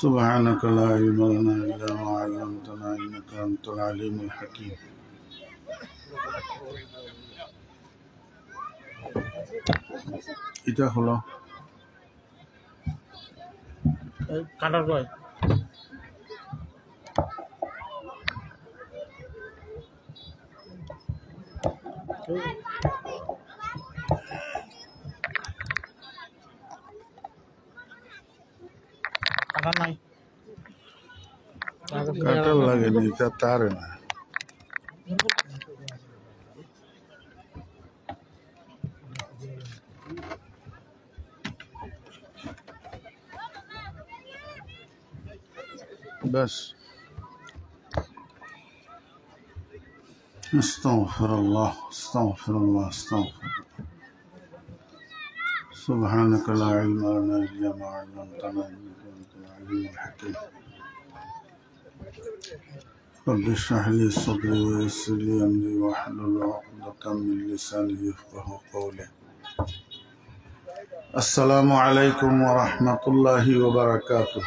سبحانك لا علم لنا إلا ما علمتنا إنك أنت العليم الحكيم এটা হলো কাটার কয় কাটা নাই কাটা লাগেনি এটা তার না بس استغفر الله استغفر الله استغفر سبحانك لا علم لنا إلا ما علمتنا إنك أنت العليم الحكيم رب اشرح لي صدري ويسر لي أمري واحلل عقدة من لساني يفقهوا قولي السلام عليكم ورحمة الله وبركاته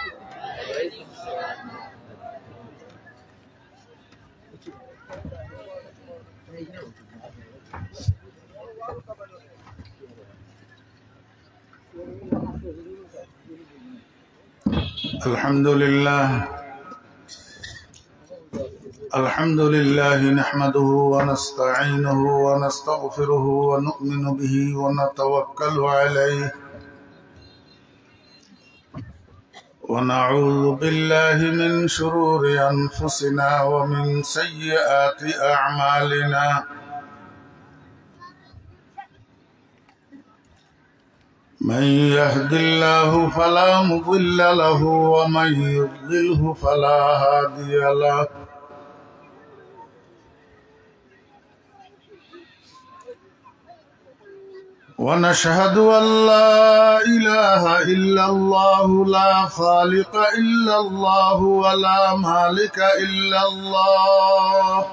الحمد لله نحمده ونستعينه ونستغفره ونؤمن به ونتوكل عليه ونعوذ بالله من شرور أنفسنا ومن سيئات أعمالنا من يهد الله فلا مضل له ومن يضلله فلا هادي له ونشهد أن لا إله إلا الله لا خالق إلا الله ولا مالك إلا الله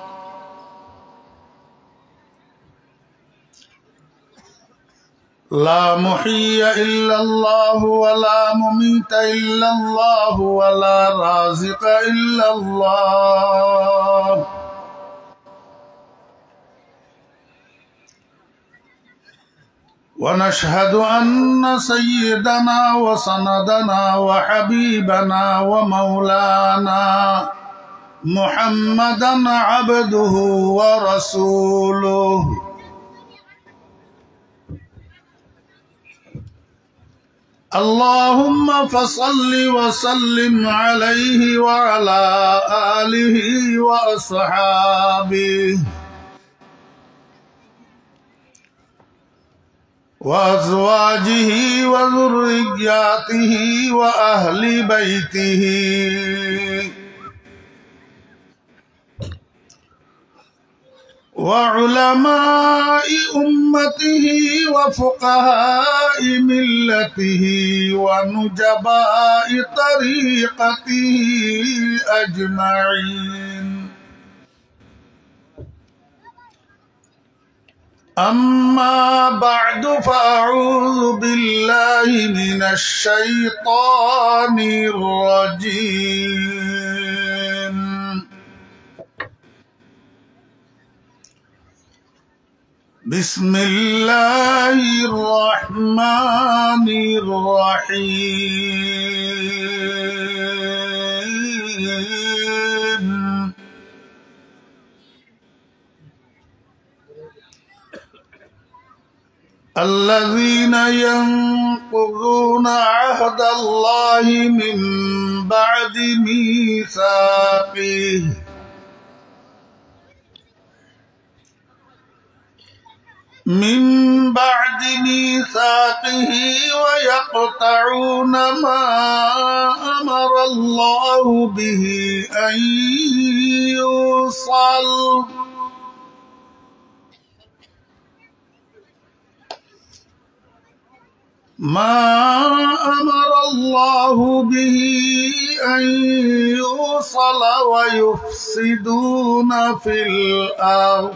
لا محيي إلا الله ولا مميت إلا الله ولا رازق إلا الله ونشهد أن سيدنا وسندنا وحبيبنا ومولانا محمدا عبده ورسوله اللهم فصل وسلم عليه وعلى آله وأصحابه وأزواجه وذرياته وأهل بيته وعلماء أمته وفقهاء ملته ونجباء طريقته أجمعين أما بعد فأعوذ بالله من الشيطان الرجيم بسم الله الرحمن الرحيم الذين ينقضون عهد الله من بعد ميثاقه ويقطعون ما أمر الله به أن يوصل ويفسدون في الأرض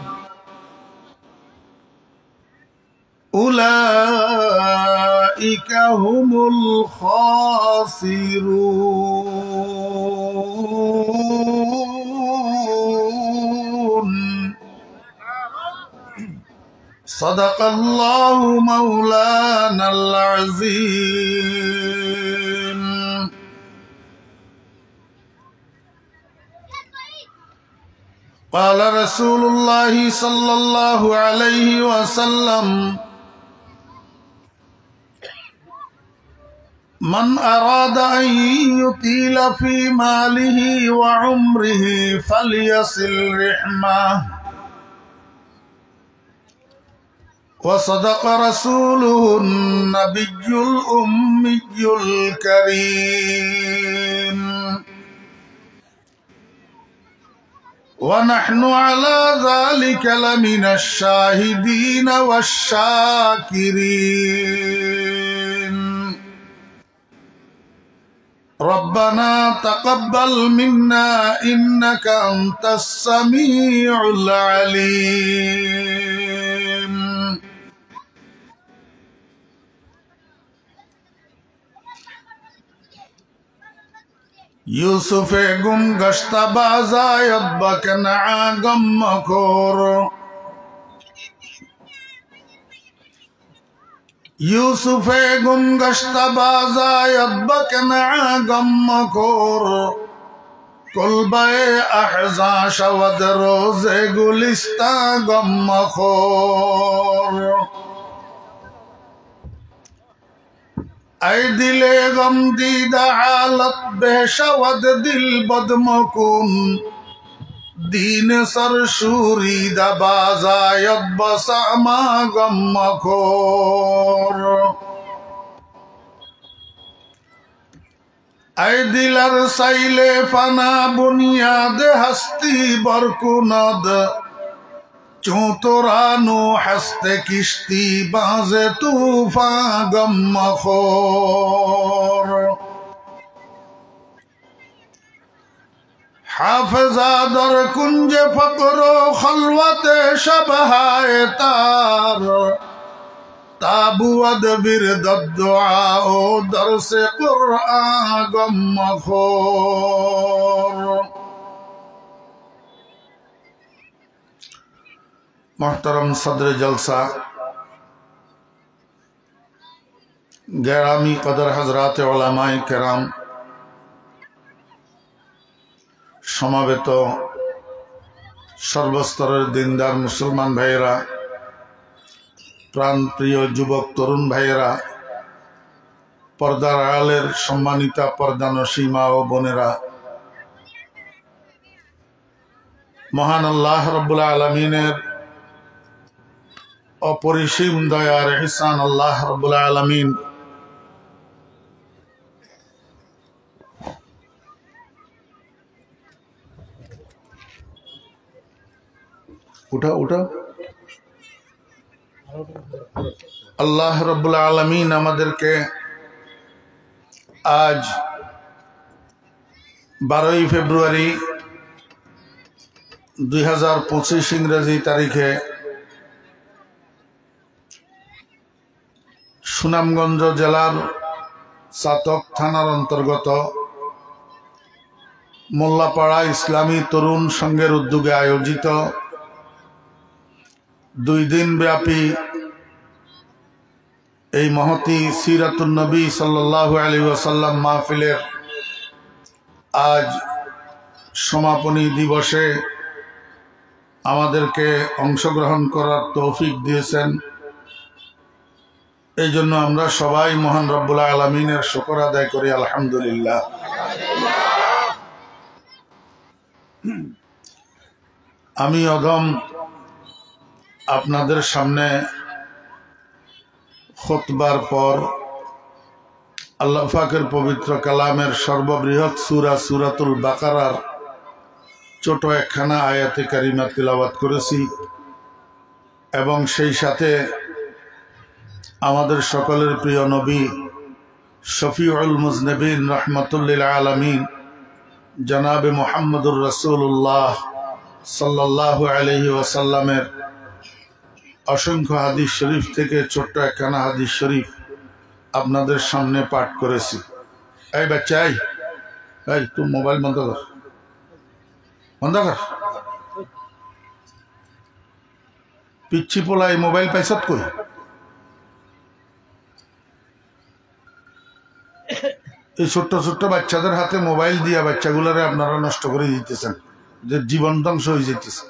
أولئك هم الخاسرون صدق الله مولانا العظيم. قال رسول الله صلى الله عليه وسلم: من أراد أن يطيل في ماله وعمره فليصل رحمه. وصدق رسوله النبي الأمي الكريم. ونحن على ذلك لمن الشاهدين والشاكرين. ربنا تقبل منا إنك أنت السميع العليم. यूसुफ गुम गश्ता बाजायत बकना गम मखोर. यूसुफ गुम गश्ता बाजायत बकना गम मखोर. कुलबे अहज़ा शवद रोज़े गुलिस्ता गम मखोर. ऐ दिले गम दीदा हालत बेशवद दिल बदमकुन. दीन सरशूरी दबाजायत बसामा गम मखोर. ऐ दिलर सैले फना बुनियाद हस्ती बरकुनद. चूं तोरानो हस्ते किश्ती बाजे तूफा गम मखोर. हाफिजा दर कुंज फकरो खलवत शबहाए तार. ताबुअद बिरद दुआ ओ दर से कुरआन गम मखोर. मोहतरम सदर जलसा, गैरामी कदर हजरात उलमाए किराम, समावेत सर्वस्तरेर दिनदार मुसलमान भाइरा, प्राण प्रिय युवक तरुण भाइरा, पर्दार आड़ालेर सम्मानिता पर्दानसी मा ओ बोनेरा, महान आल्लाह रब्बुल आलमीनेर अपरिसीम दयार एहसान आल्लाह रब्बुल आलमीन उठा उठा আল্লাহ রব্বুল আলামিন আমাদেরকে আজ 12 ফেব্রুয়ারি 2025 ইংরেজি তারিখে সুনামগঞ্জ জেলার চাতক থানার অন্তর্গত মোল্লাপাড়া ইসলামী তরুণ সংঘের উদ্যোগে আয়োজিত 2 দিন ব্যাপী এই মহতি সিরাতুন নবী সাল্লাল্লাহু আলাইহি ওয়াসাল্লাম মাহফিলের আজ সমাপনী দিবসে আমাদেরকে অংশগ্রহণ করার তৌফিক দিয়েছেন। এই জন্য আমরা সবাই মহান রব্বুল আলামিনের শুকর আদায় করি, আলহামদুলিল্লাহ। আমি অদম আপনাদের সামনে খুতবার পর আল্লাহ পাকের পবিত্র কালামের সর্ববৃহৎ সূরা সূরাতুল বাকারার ছোট একখানা আয়াতে কারিমা তিলাওয়াত করেছি এবং সেই সাথে আমাদের সকলের প্রিয় নবী শফিউল মুজনিবিন রাহমাতুল লিল আলামিন জনাবে মুহাম্মদুর রাসূলুল্লাহ সাল্লাল্লাহু আলাইহি ওয়াসাল্লামের অসংখ্য হাদিস শরীফ থেকে ছোট্ট একখানা হাদিস শরীফ আপনাদের সামনে পাঠ করেছি। এই বাচ্চাই, এই তুই মোবাইল বন্ধ কর, বন্ধ কর। পিচ্ছি পোলাই মোবাইল পাইছত কই? এই ছোট্ট ছোট্ট বাচ্চাদের হাতে মোবাইল দিয়া বাচ্চাগুলারে আপনারা নষ্ট করে দিতেছেন, যে জীবন ধ্বংস হয়ে যেতেছে।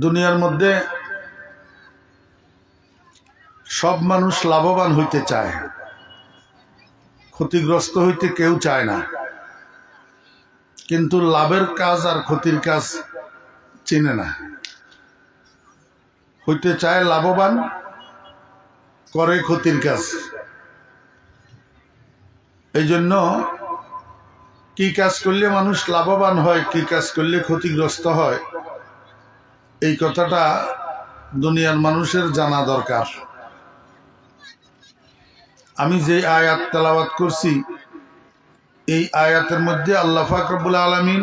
দুনিয়ার মধ্যে সব মানুষ লাভবান হইতে চায়, ক্ষতিগ্রস্ত হইতে কেউ চায় না। কিন্তু লাভের কাজ আর ক্ষতির কাজ চিনে না। হইতে চায় লাভবান, করে ক্ষতির কাজ। এই জন্য কি কাজ করলে মানুষ লাভবান হয়, কি কাজ করলে ক্ষতিগ্রস্ত হয়, এই কথাটা দুনিয়ার মানুষের জানা দরকার। আমি যে আয়াত তেলাওয়াত করছি, এই আয়াতের মধ্যে আল্লাহ পাক রব্বুল আলামিন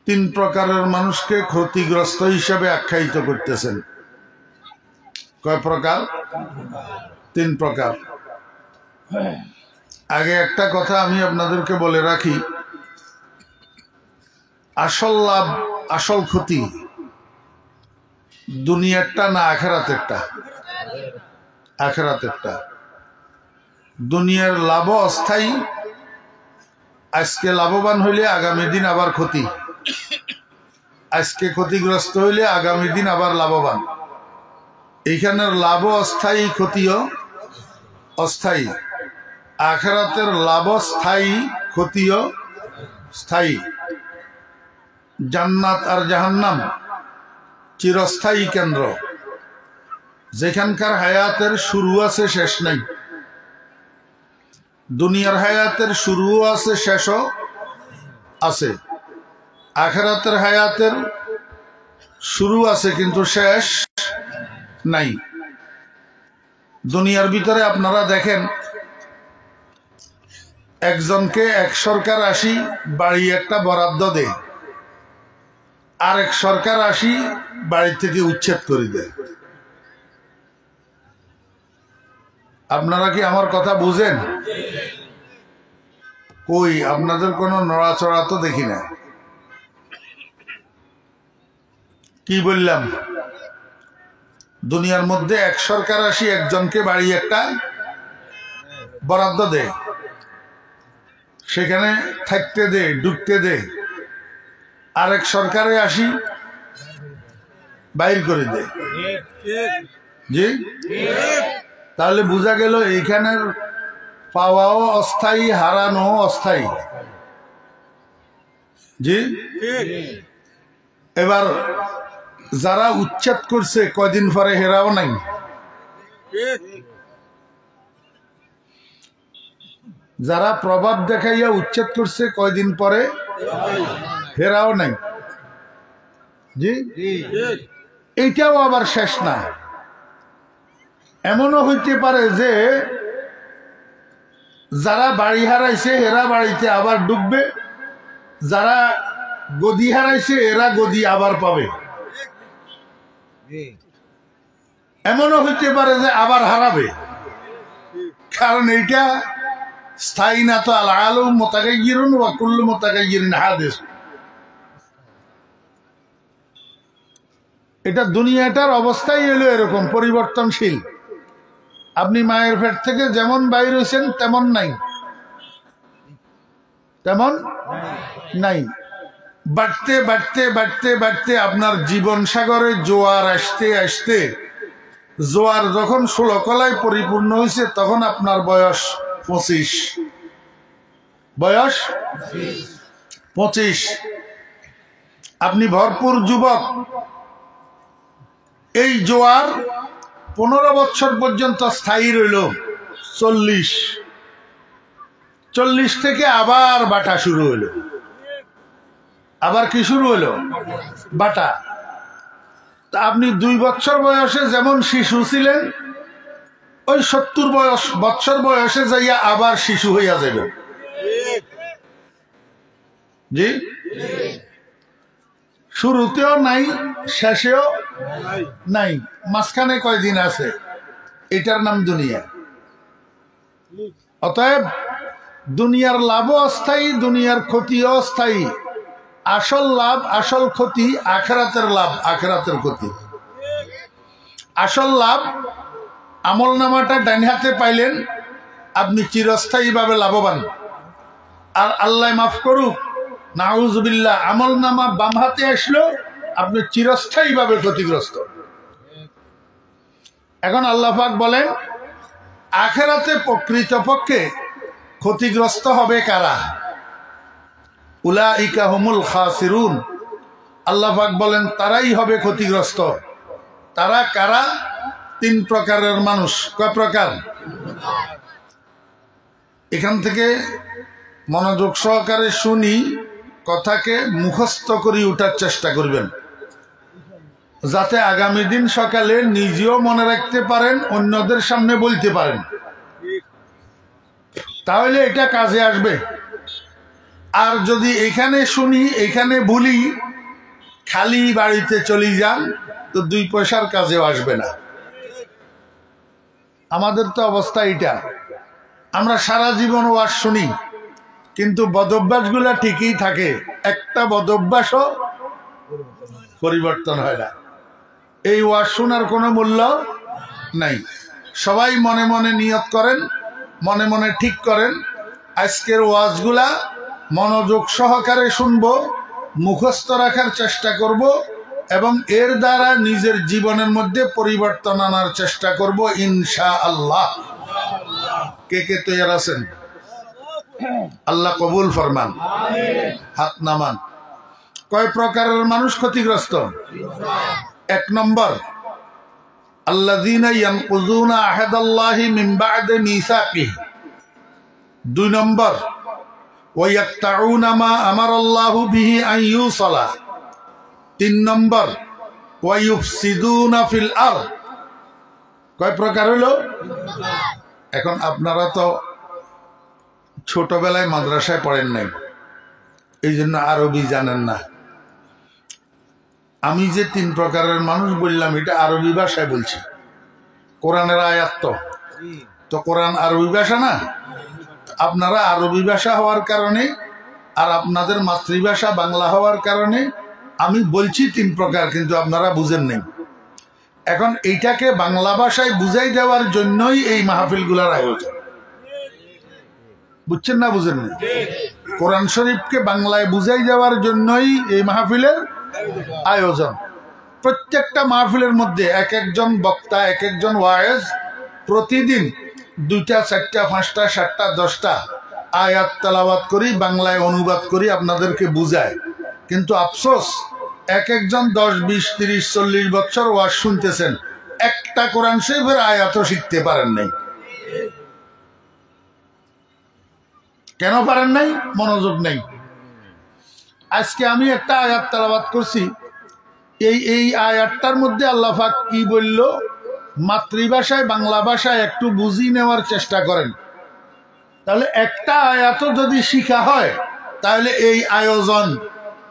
3 প্রকারের মানুষকে ক্ষতিগ্রস্ত হিসাবে আখ্যায়িত করতেছেন। কয় প্রকার? 3 প্রকার। আগে একটা কথা আমি আপনাদেরকে বলে রাখি, আসল লাভ আসল ক্ষতি দুনিয়ারটা না আখিরাতেরটা? আখিরাতেরটা। দুনিয়ার লাভ অস্থায়ী, আজকে লাভবান হইলে আগামী দিন আবার ক্ষতি, আজকে ক্ষতিগ্রস্ত হইলে আগামী দিন আবার লাভবান। এইখানের লাভ অস্থায়ী, ক্ষতিও অস্থায়ী। আখিরাতের লাভ স্থায়ী, ক্ষতিও স্থায়ী। জান্নাত আর জাহান্নাম চিরস্থায়ী কেন্দ্র, যেখানকার হায়াতের শুরু আছে শেষ নাই। দুনিয়ার হায়াতের শুরুও আছে, শেষও আছে। আখিরাতের হায়াতের শুরু আছে কিন্তু শেষ নাই। দুনিয়ার ভিতরে আপনারা দেখেন, একজনকে এক সরকার আসি বাড়ি একটা বরাদ্দ দেয়, আরেক সরকার আসি বাড়ি থেকে উচ্ছেদ করে দেয়। আপনারা কি আমার কথা বুঝেন? কই আপনাদের কোনো নড়াচড়া তো দেখি না। কি বললাম? দুনিয়ার মধ্যে এক সরকার আসি একজনকে বাড়ি একটা বরাদ্দ দেয়, সেখানে থাকতে দে, ঢুকতে দে। আরেক সরকারে আসি বাইর করে দে। জি, তাহলে বোঝা গেল এইখানের পাওয়াও অস্থায়ী, হারানো অস্থায়ী। জি, এবার যারা উচ্ছেদ করছে কয়দিন পরে হেরাও নাই। যারা প্রভাব দেখাইয়া উচ্ছেদ করছে কয়দিন পরে হেরাও নাই। জি, এইটাও আবার শেষ না। এমনও হইতে পারে যে যারা বাড়ি হারাইছে এরা বাড়িতে আবার ঢুকবে, যারা গদি হারাইছে এরা গদি আবার পাবে। এমনও হইতে পারে যে আবার হারাবে, কারণ এইটা স্থায়ী না তো। আল আলম মুতাগায়্যিরুন ওয়া কুল্লু মুতাগায়্যিরিন হাদিস। এটা দুনিয়াটার অবস্থাই হলো এরকম পরিবর্তনশীল। আপনি মায়ের পেট থেকে যেমন বাইর হয়েছেন তেমন নাই, তেমন নাই। বাড়তে বাড়তে বাড়তে বাড়তে আপনার জীবন সাগরে জোয়ার আসতে আসতে, জোয়ার যখন 16 কলায় পরিপূর্ণ হয়েছে তখন আপনার বয়স 25। বয়স 25, আপনি ভরপুর যুবক। এই জোয়ার 15 বছর পর্যন্ত স্থায়ী রইল। 40 থেকে আবার বাটা শুরু হলো। আবার কি শুরু হলো? বাটা। তা আপনি 2 বছর বয়সে যেমন শিশু ছিলেন, ওই 70 বছর বয়সে যাইয়া আবার শিশু হইয়া যাবে। জি, শুরুতেও নাই, শেষেও নাই, মাঝখানে কয়দিন আছে। এটার নাম দুনিয়া। অতএব দুনিয়ার লাভও অস্থায়ী, দুনিয়ার ক্ষতিও অস্থায়ী। আসল লাভ, আসল ক্ষতি আখিরাতের লাভ, আখিরাতের ক্ষতি। আসল লাভ, আমল নামাটা ডান হাতে পাইলেন, আপনি চিরস্থায়ীভাবে লাভবান। আর আল্লাহ মাফ করুক, নাউজুবিল্লাহ, আমল নামা বাম হাতে আসলো, আপনি চিরস্থায়ীভাবে ক্ষতিগ্রস্ত। এখন আল্লাহ পাক বলেন, আখিরাতে প্রকৃতপক্ষে ক্ষতিগ্রস্ত হবে কারা? উলাইকা হুমুল খাসিরুন। আল্লাহ পাক বলেন তারাই হবে ক্ষতিগ্রস্ত। তারা কারা? 3 প্রকারের মানুষ। কয় প্রকার? এখান থেকে মনোযোগ সহকারে শুনি, কথাকে মুখস্থ করে উঠার চেষ্টা করবেন, যাতে আগামী দিন সকালে নিজেও মনে রাখতে পারেন, অন্যদের সামনে বলতে পারেন। তাহলে এটা কাজে আসবে। আর যদি এখানে শুনি, এখানে ভুলি, খালি বাড়িতে চলে যান, তো 2 পয়সার কাজেও আসবে না। আমাদের তো অবস্থা এটা। আমরা সারা জীবন ওয়াজ শুনি, কিন্তু বদভ্যাসগুলা ঠিকই থাকে, একটা বদভ্যাসও পরিবর্তন হয় না। এই ওয়াজ শোনার কোনো মূল্য নাই। সবাই মনে মনে নিয়ত করেন, মনে মনে ঠিক করেন, আজকের ওয়াজগুলা মনোযোগ সহকারে শুনবো, মুখস্থ রাখার চেষ্টা করব, এবং এর দ্বারা নিজের জীবনের মধ্যে পরিবর্তন আনার চেষ্টা করব ইনশাআল্লাহ। কে কে তৈরি আছেন? আল্লাহ কবুল ফরমান, হাত নামান। কয় প্রকারের মানুষ ক্ষতিগ্রস্ত? 1 নম্বর, আল্লাযীনা ইয়ানকুযুনা আহাদাল্লাহি মিন বা'দি মিসাকিহি। 2 নম্বর, ওয়া ইয়াকতাউনা মা আমারাল্লাহু বিহি আন ইউসালা। 3 নম্বর, ওয়া ইউফসিদুনা ফিল আরদ। কয় প্রকার হলো? এখন আপনারা তো ছোটবেলায় মাদ্রাসায় পড়েন নাই, এই জন্য আরবি জানেন না। আমি যে 3 প্রকারের মানুষ বললাম, এটা আরবি ভাষায় বলছি। কোরআনের আয়াত তো কোরআন আরবি ভাষা না। আপনারা আরবি ভাষা হওয়ার কারণে আর আপনাদের মাতৃভাষা বাংলা হওয়ার কারণে আমি বলছি 3 প্রকার, কিন্তু আপনারা বুঝেন নেই। এখন এইটাকে বাংলা ভাষায় বুঝাই দেওয়ার জন্যই এই মাহফিলগুলোর আয়োজন। বুঝছেন না বুঝেন না? কোরআন শরীফকে বাংলায় বুঝাই দেওয়ার জন্যই এই মাহফিলের আয়োজন। প্রত্যেকটা মাহফিলের মধ্যে এক একজন বক্তা, এক একজন ওয়াইজ প্রতিদিন 2টা, 4টা, 5টা, 7টা, 10টা আয়াত তেলাওয়াত করি, বাংলায় অনুবাদ করি, আপনাদেরকে বুঝায়। কিন্তু আফসোস, এক একজন 10, 20, 30, 40 বছর ওয়াজ শুনতেছেন, একটা কোরআন শরীফের আয়াতও শিখতে পারেন নাই। কেন পারেন নাই? মনোযোগ নেই। আজকে আমি একটা আয়াত তেলাওয়াত করছি, এই আয়াতটার মধ্যে আল্লাহ পাক কি বলল, মাতৃভাষায় বাংলা ভাষায় একটু বুঝি নেওয়ার চেষ্টা করেন। তাহলে একটা আয়াতও যদি শিখা হয়, তাহলে এই আয়োজন,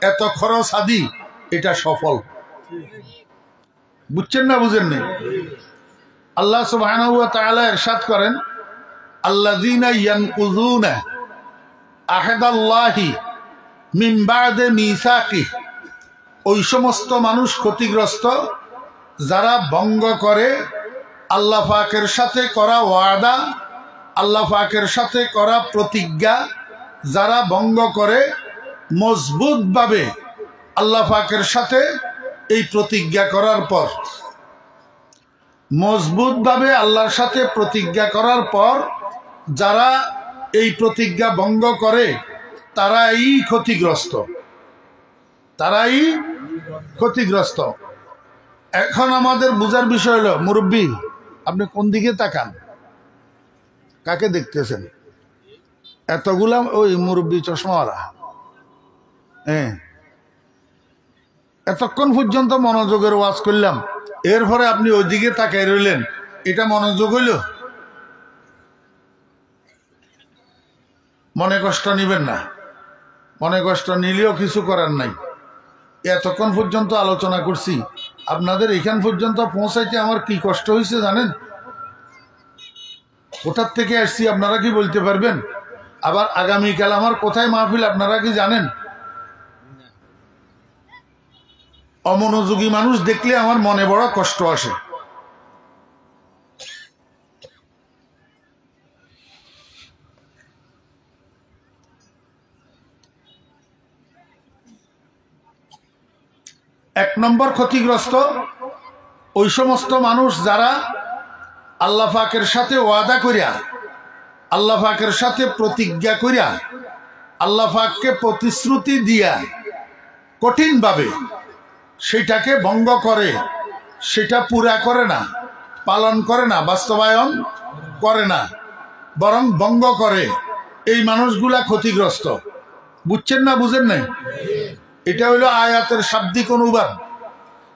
এত খরচ আদি, এটা সফল। বুঝছেন না বুঝেন না? আল্লাহ সুবহানাহু ওয়া তাআলা ইরশাদ করেন, আল্লাযীনা ইয়ানকুযুনা আহাদাল্লাহি মিন বা'দি মিসাকিহি। ওই সমস্ত মানুষ ক্ষতিগ্রস্ত যারা ভঙ্গ করে আল্লাহ পাকের সাথে করা ওয়াদা, আল্লাহ পাকের সাথে করা প্রতিজ্ঞা। যারা ভঙ্গ করে মজবুতভাবে আল্লাহ পাকের সাথে এই প্রতিজ্ঞা করার পর, মজবুতভাবে আল্লাহর সাথে প্রতিজ্ঞা করার পর যারা এই প্রতিজ্ঞা ভঙ্গ করে, তারাই ক্ষতিগ্রস্ত, তারাই ক্ষতিগ্রস্ত। এখন আমাদের বুঝার বিষয় হলো, মুরব্বী আপনি কোন দিকে তাকান, কাকে দেখতেছেন? এতগুলা ওই মুরব্বী চশমাওয়ালা। হ্যাঁ, এতক্ষণ পর্যন্ত মনোযোগের ওয়াজ করলাম, এরপরে আপনি ওই দিকে তাকাই রইলেন, এটা মনোযোগ হইল? মনে কষ্ট নিবেন না, মনে কষ্ট নিলেও কিছু করার নাই। এতক্ষণ পর্যন্ত আলোচনা করছি, আপনাদের এখান পর্যন্ত পৌঁছাইতে আমার কি কষ্ট হয়েছে জানেন? কোথার থেকে আসছি আপনারা কি বলতে পারবেন? আবার আগামীকাল আমার কোথায় মাহফিল আপনারা কি জানেন? অমনোযোগী মানুষ দেখলে আমার মনে বড় কষ্ট আসে। এক নম্বর ক্ষতিগ্রস্ত ওই সমস্ত মানুষ যারা আল্লাহ পাকের সাথে ওয়াদা করিয়া, আল্লাহ পাকের সাথে প্রতিজ্ঞা করিয়া, আল্লাহ পাককে প্রতিশ্রুতি দিয়া কঠিনভাবে সেটাকে ভঙ্গ করে, সেটা পুরা করে না, পালন করে না, বাস্তবায়ন করে না, বরং ভঙ্গ করে। এই মানুষগুলা ক্ষতিগ্রস্ত। বুঝছেন না বুঝেন নাই? এটা হইল আয়াতের শাব্দিক অনুবাদ।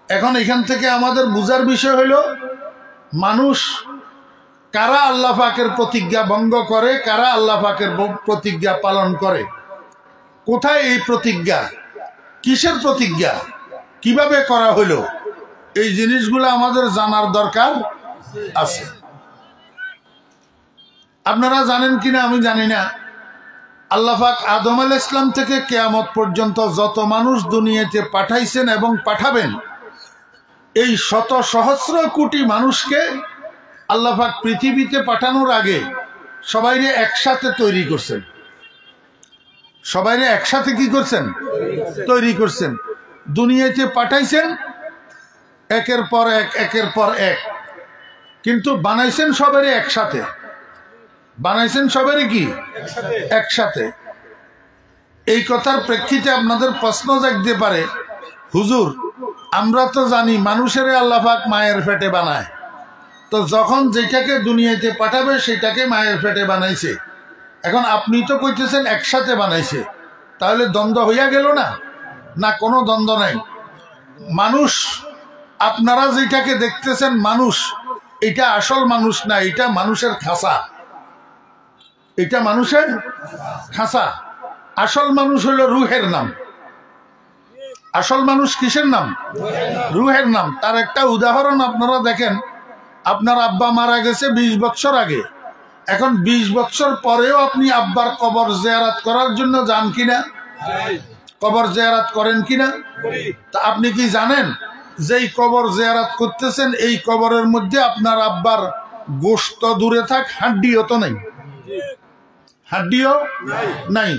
এখন এখান থেকে আমাদের বুঝার বিষয় হইল মানুষ কারা আল্লাহ পাকের প্রতিজ্ঞা ভঙ্গ করে, কারা আল্লাহ পাকের প্রতিজ্ঞা পালন করে, কোথায় এই প্রতিজ্ঞা, কিসের প্রতিজ্ঞা, কিভাবে করা হইল, এই জিনিসগুলো আমাদের জানার দরকার আছে। আপনারা জানেন কিনা আমি জানি না, আল্লাহ পাক আদম আলাইহিস সালাম থেকে কিয়ামত পর্যন্ত যত মানুষ দুনিয়াতে পাঠাইছেন এবং পাঠাবেন, এই শত সহস্র কোটি মানুষকে আল্লাহ পাক পৃথিবীতে পাঠানোর আগে সবাইরে একসাথে তৈরি করছেন। সবাইরে একসাথে কি করছেন? তৈরি করছেন। দুনিয়াতে পাঠাইছেন একের পর এক, একের পর এক, কিন্তু বানাইছেন সবাইরে একসাথে। বানাইছেন সবারই কি একসাথে। এই কথার প্রেক্ষিতে আপনাদের প্রশ্ন জাগতে পারে, হুজুর আমরা তো জানি মানুষের আল্লাহ পাক মায়ের পেটে বানায়, তো যখন যেটাকে দুনিয়াতে পাঠাবে সেটাকে মায়ের পেটে বানাইছে, এখন আপনি তো কইতেছেন একসাথে বানাইছে, তাহলে দ্বন্দ্ব হইয়া গেল না? না, কোনো দ্বন্দ্ব নাই। মানুষ, আপনারা যেটাকে দেখতেছেন মানুষ, এটা আসল মানুষ না, এটা মানুষের খাঁচা। এটা মানুষের খাঁচা। আসল মানুষ হলো রুহের নাম। আসল মানুষ কিসের নাম? রুহের নাম। তার একটা উদাহরণ আপনারা দেখেন, আপনার আব্বা মারা গেছে 20 বছর আগে, এখন 20 বছর পরেও আপনি আব্বার কবর জিয়ারত করার জন্য যান কিনা? কবর জিয়ারত করেন কিনা? তা আপনি কি জানেন যেই কবর জিয়ারত করতেছেন এই কবরের মধ্যে আপনার আব্বার গোশত দূরে থাক, হাড্ডিও তো নাই, হাড্ডিও নাই,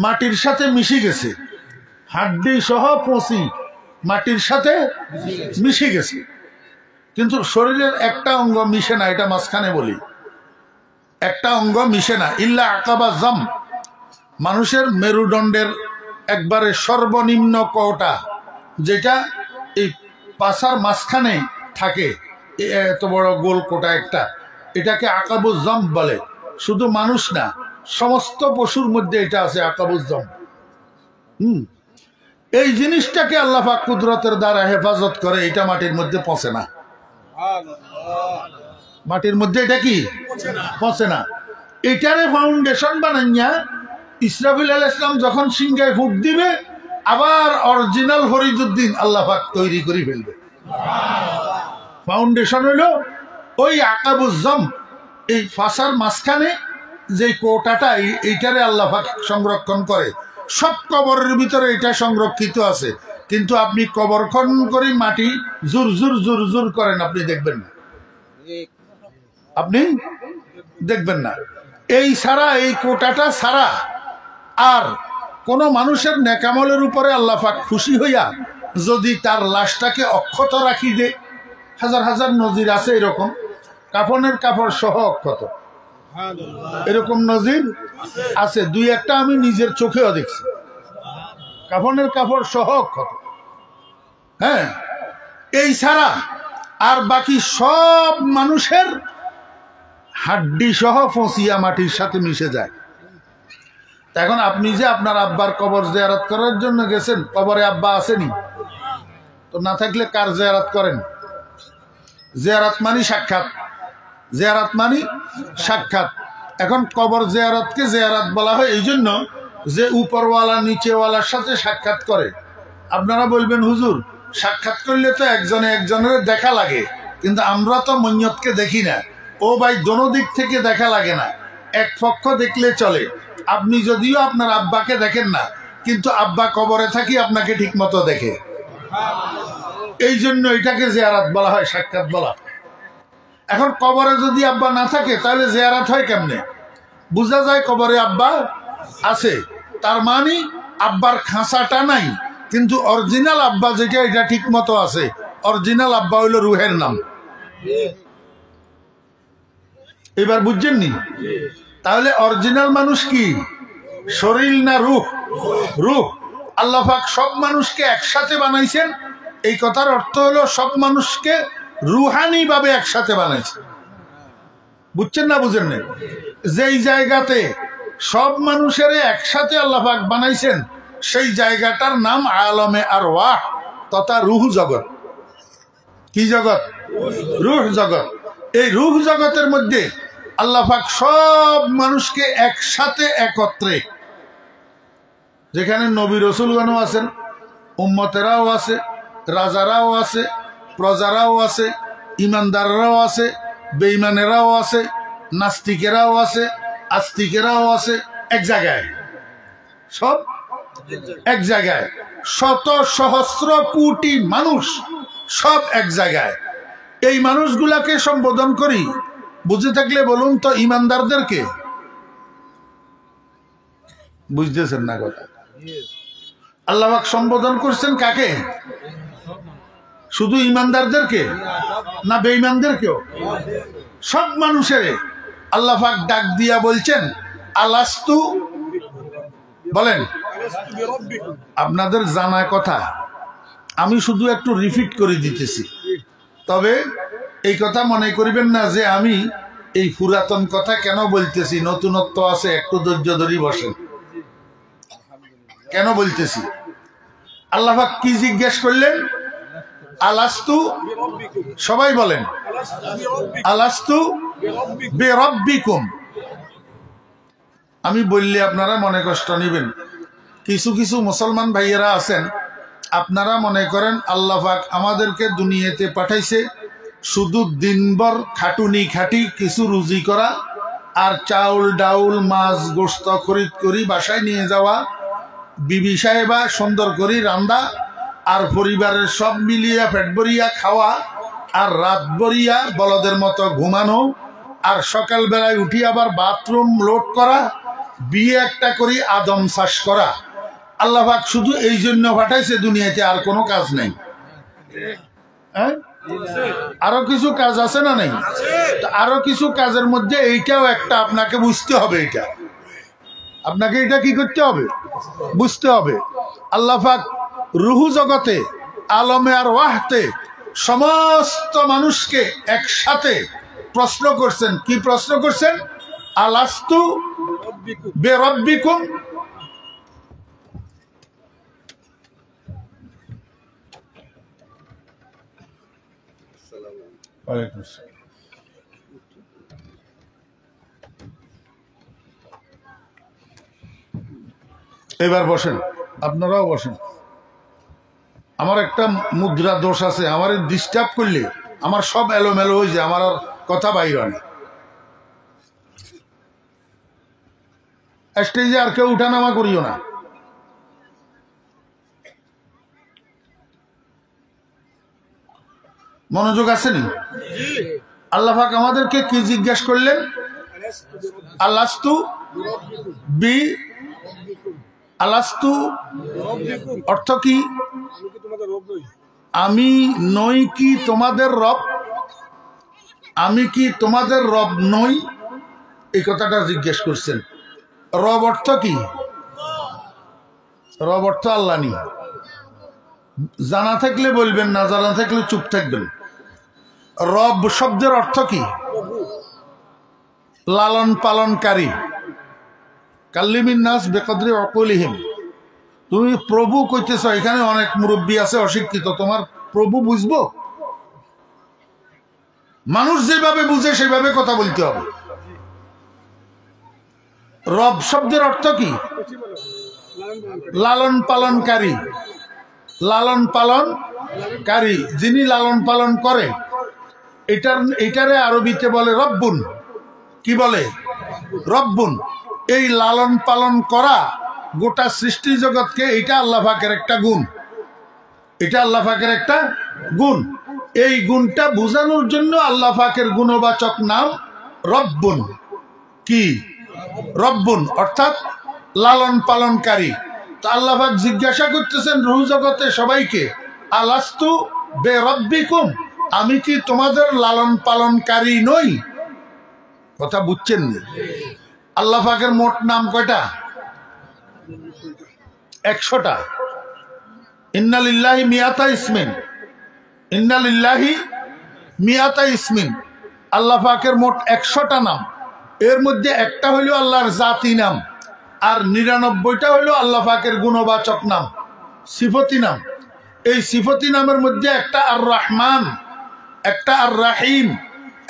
মাটির সাথে মিশে গেছে, হাড্ডি সহ পচি মাটির সাথে মিশে গেছে, কিন্তু শরীরের একটা অঙ্গ মিশে না। এটা মাঝখানে বলি, একটা অঙ্গ মিশে না। ইল্লা আকাবা জাম, মানুষের মেরুদণ্ডের একবারে সর্বনিম্ন কোটা, যেটা এই পাছার মাঝখানে থাকে, এত বড় গোল কোটা একটা, এটাকে আকাবুজ জাম বলে। শুধু মানুষ না, সমস্ত পশুর মধ্যে এটা আছে, আকাবুজ জাম। এই জিনিসটাকে আল্লাহ পাক কুদরতের দ্বারা হেফাজত করে, এটা মাটির মধ্যে পচে না। মাটির মধ্যে এটা কি পচে না। এটারে ফাউন্ডেশন বানাইয়া ইসরাফিল আলাইহিস সালাম যখন সিংহায় ফুট দিবে, আবার অরিজিনাল ফরিদউদ্দিন আল্লাহ পাক তৈরি করে ফেলবে। ফাউন্ডেশন হইল ওই আকাবুজ জাম, এই ফাসার মাঝখানে যে কোটাটা, এইটারে আল্লাহ পাক সংরক্ষণ করে। সব কবরের ভিতরে এটা সংরক্ষিত আছে, কিন্তু আপনি কবর খনন করে মাটি জোর জোর জোর জোর করেন, আপনি দেখবেন না, আপনি দেখবেন না। এই ছাড়া, এই কোটাটা ছাড়া আর কোন মানুষের নেকামলের উপরে আল্লাহ পাক খুশি হইয়া যদি তার লাশটাকে অক্ষত রাখি দে, হাজার হাজার নজির আছে এরকম, কাফনের কাপড় সহ অক্ষত, এরকম নজির আছে। দুই একটা আমি নিজের চোখেও দেখছি, কাফনের কাপড় সহ অক্ষত। হ্যাঁ, এই ছাড়া আর বাকি সব মানুষের হাড্ডি সহ ফসিয়া মাটির সাথে মিশে যায়। এখন আপনি যে আপনার আব্বার কবর জিয়ারত করার জন্য গেছেন, কবরে আব্বা আসেনি তো, না থাকলে কার জিয়ারত করেন? জিয়ারত মানি সাক্ষাৎ, জিয়ারত মানি সাক্ষাৎ। এখন কবর জিয়ারতকে জিয়ারত বলা হয় এই জন্য যে উপরওয়ালা নিচেওয়ালার সাথে সাক্ষাৎ করে, আপনারা বলবেন হুজুর সাক্ষাৎ করলে তো একজনে একজনের দেখা লাগে, কিন্তু আমরা তো মৈয়তকে দেখি না। ও ভাই, দোনো দিক থেকে দেখা লাগে না, এক পক্ষ দেখলে চলে। আপনি যদিও আপনার আব্বাকে দেখেন না, কিন্তু আব্বা কবরে থাকি আপনাকে ঠিক মতো দেখে। এই জন্য এটাকে জিয়ারাত বলা হয়, সাক্ষাৎ বলা। এখন কবরে যদি আব্বা না থাকে তাহলে জিয়ারাত হয় কেমনে? বোঝা যায় কবরে আব্বা আছে, তার মানে আব্বার খাঁচাটা নাই, কিন্তু অরিজিনাল আব্বা যেটা এটা ঠিক মতো আছে। অরিজিনাল আব্বা হইল রুহের নাম। এবার বুঝছেন নি? তাহলে অরিজিনাল মানুষ কি, শরীর না রূহ? রূহ। আল্লাহ পাক সব মানুষকে একসাথে বানাইছেন, এই কথার অর্থ হলো সব মানুষকে রুহানি ভাবে একসাথে বানাইছেন। বুঝছেন না বুঝেন না? যেই জায়গাতে সব মানুষের একসাথে আল্লাহ পাক বানাইছেন সেই জায়গাটার নাম আলমে আরওয়াহ তথা রূহ জগৎ। কি জগৎ? রূহ জগৎ। এই রূহ জগতের মধ্যে আল্লাহ পাক সব মানুষকে একসাথে একত্রে, যেখানে নবী রসুলগণও আছেন, উম্মতেরাও আছে, রাজারাও আছে, প্রজারাও আছে, ইমানদাররাও আছে, বেঈমানেরাও আছে, নাস্তিকেরাও আছে, আস্তিকেরাও আছে, এক জায়গায়, সব এক জায়গায়। শত সহস্র কোটি মানুষ সব এক জায়গায়। এই মানুষগুলাকে সম্বোধন করি, বুঝে থাকলে বলুন তো, ইমানদারদেরকে। বুঝতেছেন না কথা? আল্লাহ পাক সম্বোধন করছেন কাকে? শুধু ইমানদারদেরকে না বেঈমানদেরকেও? সব মানুষের আল্লাহ পাক ডাক দিয়া বলছেন আলাস্তু, বলেন। আপনাদের জানা কথা, আমি শুধু একটু রিপিট করে দিতেছি। তবে এই কথা মনে করিবেন না যে আমি এই পুরাতন কথা কেন বলতেছি, নতুনত্ব আছে, একটু ধৈর্য ধরি বসেন। কেন বলতেছি? আল্লাহ পাক কি জিজ্ঞেস করলেন? আলাস্তু, সবাই বলেন আলাস্তু বিরব্বিকুম। আমি বললে আপনারা মনে কষ্ট নেবেন। কিছু কিছু মুসলমান ভাইয়েরা আছেন, আপনারা মনে করেন আল্লাহ পাক আমাদেরকে দুনিয়াতে পাঠাইছে শুধু দিনভর খাটুনি খাটি কিছু রুজি করা, আর চাউল ডাউল মাছ গোস্ত খরিদ করি বাসায় নিয়ে যাওয়া, বিবি সাহেবা সুন্দর করি রান্দা, আর পরিবারের সব মিলিয়া পেট ভরিয়া খাওয়া, আর রাত ভরিয়া বলদের মতো ঘুমানো, আর সকাল বেলায় উঠি আবার বাথরুম লোড করা, বিয়ে একটা করি আদম চাষ করা। আল্লাহ পাক শুধু এই জন্য পাঠাইছে দুনিয়াতে, আর কোনো কাজ নেই। হ্যাঁ, আরো কিছু কাজ আছে না নেই? আরো কিছু কাজের মধ্যে এইটাও একটা, আপনাকে বুঝতে হবে। এটা আপনাকে এটা কি করতে হবে? বুঝতে হবে। আল্লাহ পাক রূহ জগতে আলমে আর ওয়াহতে সমস্ত মানুষকে একসাথে প্রশ্ন করছেন। কি প্রশ্ন করছেন? আলাস্তু বিরব্বিকুম। এবার বসেন, আপনারাও বসেন। আমার একটা মুদ্রা দোষ আছে, আমার ডিস্টার্ব করলে আমার সব এলোমেলো হয়ে যায়, আমার আর কথা বাইর হয় না। স্টেজে আর কেউ উঠানামা করিও না। মনোযোগ আছে নি? আল্লাহ পাক আমাদেরকে কি জিজ্ঞাসা করলেন? আলাস্তু বি, আলাস্তু অর্থ কি? আমি নই কি তোমাদের রব? আমি কি তোমাদের রব নই? এই কথাটা জিজ্ঞেস করছেন। রব অর্থ কি? রব অর্থ আল্লাহ নি। জানা থাকলে বলবেন, না জানা থাকলে চুপ থাকবেন। রব শব্দের অর্থ কি? লালন পালনকারী। কাল্লিমিন নাস বেকদরি অকলিহিম। তুমি প্রভু কইতেছ, এখানে অনেক মুরব্বী আছে অশিক্ষিত, তোমার প্রভু বুঝবো? মানুষ যেভাবে বুঝে সেভাবে কথা বলতে হবে। রব শব্দের অর্থ কি? লালন পালনকারী। লালন পালনকারী, যিনি লালন পালন করে। এটারে আরবিতে বলে রব্বুন। কি বলে? রব্বুন। এই লালন পালন করা গোটা সৃষ্টি জগৎকে, এটা আল্লাহ পাকের একটা গুণ। এটা আল্লাহ পাকের একটা গুণ। এই গুণটা বোঝানোর জন্য আল্লাহ পাকের গুণবাচক নাম রব্বুন। কি? রব্বুন, অর্থাৎ লালন পালনকারী। তো আল্লাহ পাক জিজ্ঞাসা করতেছেন রুহ জগতে সবাইকে, আলাস্তু বে রব্বিকুম, আমি কি তোমাদের লালন পালনকারী নই? কথা বুঝছেন? আল্লাহ পাকের মোট নাম কয়টা? 100টা। ইন্নালিল্লাহি মিয়াতা ইসমিন, ইন্নালিল্লাহি মিয়াতা ইসমিন। আল্লাহ পাকের মোট 100টা নাম। এর মধ্যে একটা হইল আল্লাহর জাতি নাম, আর 99টা হইল আল্লাহ পাকের গুণবাচক নাম, সিফতি নাম। এই সিফতি নামের মধ্যে একটা আর রহমান, একটা আর রাহিম,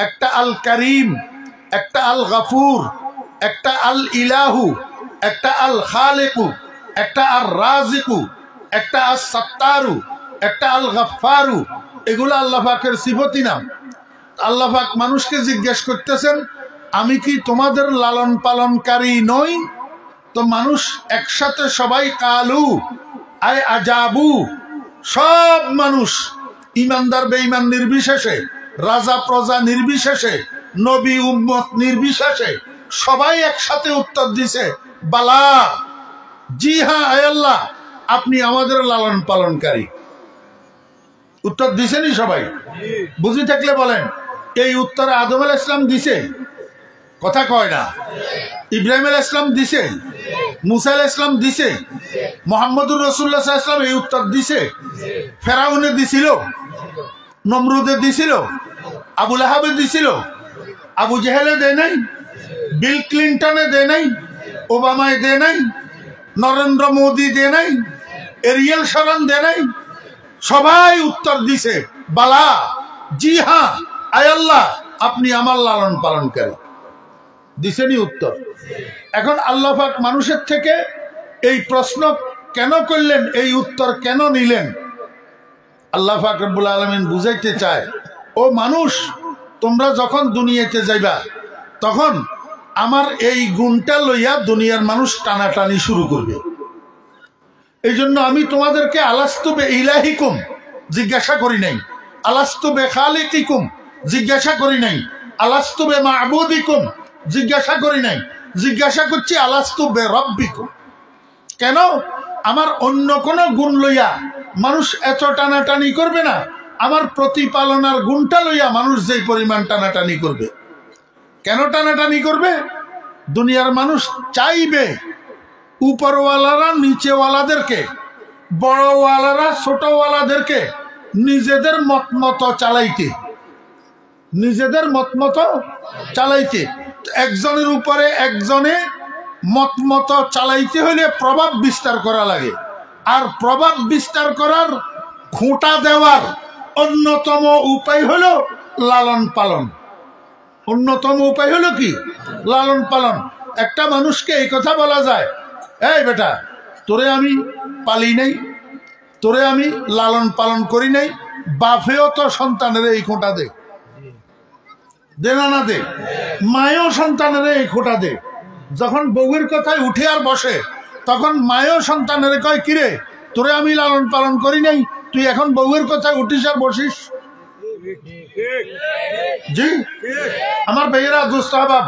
একটা আল করিম, একটা আল গফুর, একটা আল ইলাহু, একটা আল খালিকু, একটা আর রাজিকু, একটা আল সত্তারু, একটা আল গফফারু। এগুলো আল্লাহ পাকের সিফতি নাম। আল্লাহ পাক মানুষকে জিজ্ঞেস করতেছেন, আমি কি তোমাদের লালন পালনকারী নই? তো মানুষ একসাথে সবাই কালু আয় আজাবু, সব মানুষ, ইমানদার বেঈমান নির্বিশেষে, রাজা প্রজা নির্বিশেষে, নবী উম্মত নির্বিশেষে সবাই একসাথে উত্তর দিছে, বালা, জি হ্যাঁ আয় আল্লাহ, আপনি আমাদের লালন পালনকারী। উত্তর দিছেনি সবাই? বুঝি থাকলে বলেন। এই উত্তর আদম আলাইহিস সালাম দিছে? কথা কয় না। ইব্রাহিম আলাইহিস সালাম দিছে? মুসা আলাইহিস সালাম দিছে? মুহাম্মদুর রাসূলুল্লাহ সাল্লাল্লাহু আলাইহি ওয়াসাল্লাম এই উত্তর দিছে? ফেরাউনে দিছিল? নমরুদে দিছিল? আবু লাহাবে দিছিল? আবু জেহেলে দেয় নাই? বিল ক্লিন্টনে দেয় নাই? ওবামায় দেয় নাই? নরেন্দ্র মোদী দেয় নাই? এরিয়েল শারন দেয় নাই? সবাই উত্তর দিছে, বালা, জি হ্যাঁ আয় আল্লাহ, আপনি আমার লালন পালনকারী। দিছেনি উত্তর? এখন আল্লাহ পাক মানুষের থেকে এই প্রশ্ন কেন করলেন, এই উত্তর কেন নিলেন? আল্লাহ পাক রব্বুল আলামিন বুঝাইতে চায়, ও মানুষ, তোমরা যখন দুনিয়াতে যাইবা তখন আমার এই গুণটা লইয়া দুনিয়ার মানুষ টানাটানি শুরু করবে। এই জন্য আমি তোমাদেরকে আলাস্তু বে ইলাহিকুম জিজ্ঞাসা করি নাই, আলাস্তু বে খালিকিকুম জিজ্ঞাসা করি নাই, আলাস্তু বে মা'বুদিকুম জিজ্ঞাসা করি নাই, জিজ্ঞাসা করছি আলাস্তু বে রব্বিকুম। কেন? আমার অন্য কোন গুণ লইয়া মানুষ এত টানাটানি করবে না, আমার প্রতিপালনার গুণটা লইয়া মানুষ যেই পরিমাণ টানাটানি করবে। কেন টানাটানি করবে? দুনিয়ার মানুষ চাইবে উপরওয়ালারা নিচেওয়ালাদেরকে, বড়ওয়ালারা ছোটওয়ালাদেরকে নিজেদের মতমতো চালাইতে, নিজেদের মতমতো চালাইতে। একজনের উপরে একজনে মতমতো চালাইতে হইলে প্রভাব বিস্তার করা লাগে, আর প্রভাব বিস্তার করার খোঁটা দেওয়ার অন্যতম উপায় হলো লালন পালন। অন্যতম উপায় হলো কি? লালন পালন। একটা মানুষকে এই কথা বলা যায়, এই বেটা, তোরে আমি পালি নাই, তোরে আমি লালন পালন করি নাই, বাপেও তো সন্তানের এই খোঁটা দে, দে না না দে, মায়েও সন্তানের এই খোঁটা দে। যখন বউয়ের কথায় উঠে আর বসে, তখন মায়েও সন্তানের কয়, কিরে, তোরে আমি লালন পালন করি নাই, তুই এখন বউয়ের কথায় উঠিস আর বসিস। জি আমার ভাইয়েরা, দোস্ত আহবাব,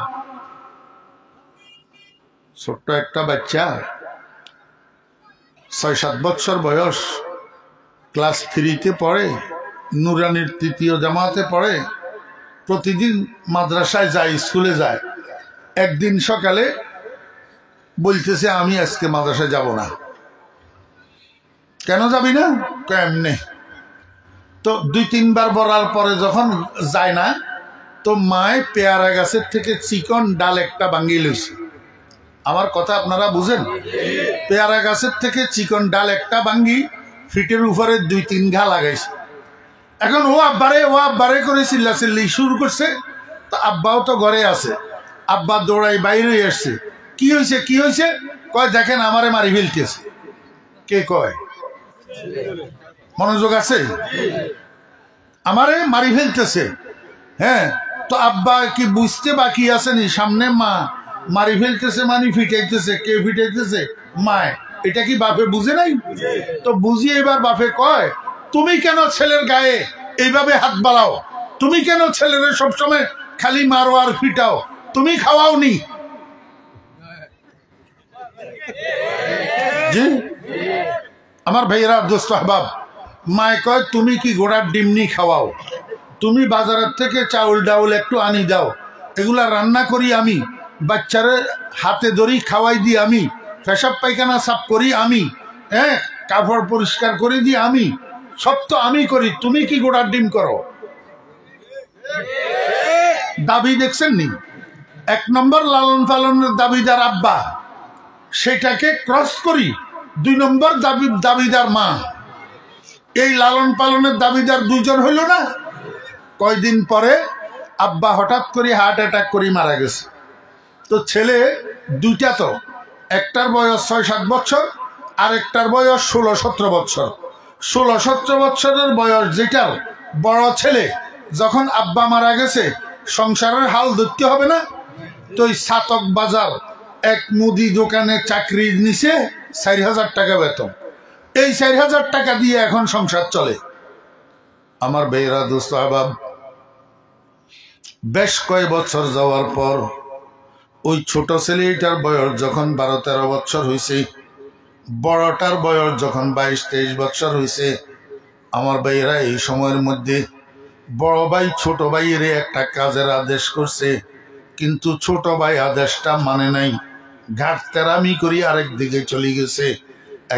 ছোট্ট একটা বাচ্চা ৬-৭ বছর বয়স, ক্লাস 3-তে পড়ে, নুরানির ৩য় জামাতে পড়ে, প্রতিদিন মাদ্রাসায় যায়, স্কুলে যায়। একদিন সকালে বলতেছে, আমি আজকে মাদ্রাসায় যাব না। কেন যাবি না? এমনি। তো 2-3 বার বলার পরে যখন যায় না, তো মায়ে পেয়ারা গাছের থেকে চিকন ডাল একটা ভাঙিয়ে লইছে। আমার কথা আপনারা বুঝেন? পেয়ারা গাছের থেকে চিকন ডাল একটা ভাঙ্গি ফিটের উপরে 2-3 ঘা লাগাইছে। এখন ও আব্বারে করে চিল্লাচিল্লি শুরু করছে। তো আব্বাও তো ঘরে আছে, আব্বা দৌড়াই বাইরে আসছে। কি হয়েছে, কি হয়েছে? কয়, দেখেন আমারে মারি ফেলতেছে। কে কয়? মনোযোগ আছে? আমারে মারি ফেলতেছে। হ্যাঁ, তো আব্বা কি বুঝতে বাকি আছে নি? সামনে মা মারি ফেলতেছে, মানে ফিটাইতেছে। কে ফিটাইতেছে? মায়। এটা কি বাপে বুঝে নাই? তো বুঝিয়ে এবার বাপে কয়, তুমি কেন ছেলের গায়ে এইভাবে হাত বাড়াও? তুমি কেন ছেলের সবসময় খালি মারো আর ফিটাও? তুমি খাওয়াও নি? জি আমার ভাইয়েরা, দোস্ত আহবাব, মায় কয় তুমি কি ঘোড়ার ডিমনি খাওয়াও? তুমি বাজারের থেকে চাউল ডাউল একটু আনি দাও, এগুলা রান্না করি আমি, বাচ্চারে হাতে ধরি খাওয়াই দিই আমি, পেশাব পায়খানা সাফ করি আমি, হ্যাঁ, কাপড় পরিষ্কার করে দিই আমি, সব তো আমি করি। তুমি কি ঘোড়ার ডিম করো? দাবি দেখছেন নি? এক নম্বর লালন পালনের দাবিদার আব্বা, সেটাকে ক্রস করি 2 নম্বর দাবিদার মা। এই লালন পালনের দাবিদার 2 জন হইল না? কয়দিন পরে আব্বা হঠাৎ করে হার্ট অ্যাটাক করে মারা গেছে। তো ছেলে 2টা, তো একটার বয়স 6-7 বছর, আর একটার বয়স 16-17 বছর। 16-17 বছরের বয়স যেটার বড় ছেলে, যখন আব্বা মারা গেছে সংসারের হাল ধরতে হবে না? তো ওই সাতক বাজার এক মুদি দোকানে চাকরি নিছে, 4,000 টাকা বেতন। এই 4,000 টাকা দিয়ে এখন সংসার চলে। আমার ভাইয়েরা, দোস্ত আহবাব, বেশ কয়েক বছর যাওয়ার পর ওই ছোট ছেলেটার বয়স যখন 12-13 বছর হয়েছে, বড়টার বয়স যখন 22-23 বছর হয়েছে, আমার ভাইয়েরা, এই সময়ের মধ্যে বড় ভাই ছোট ভাইয়ের একটা কাজের আদেশ করছে, কিন্তু ছোট ভাই আদেশটা মানে নাই, ঘাট তেরামি করি আরেক দিকে চলে গেছে।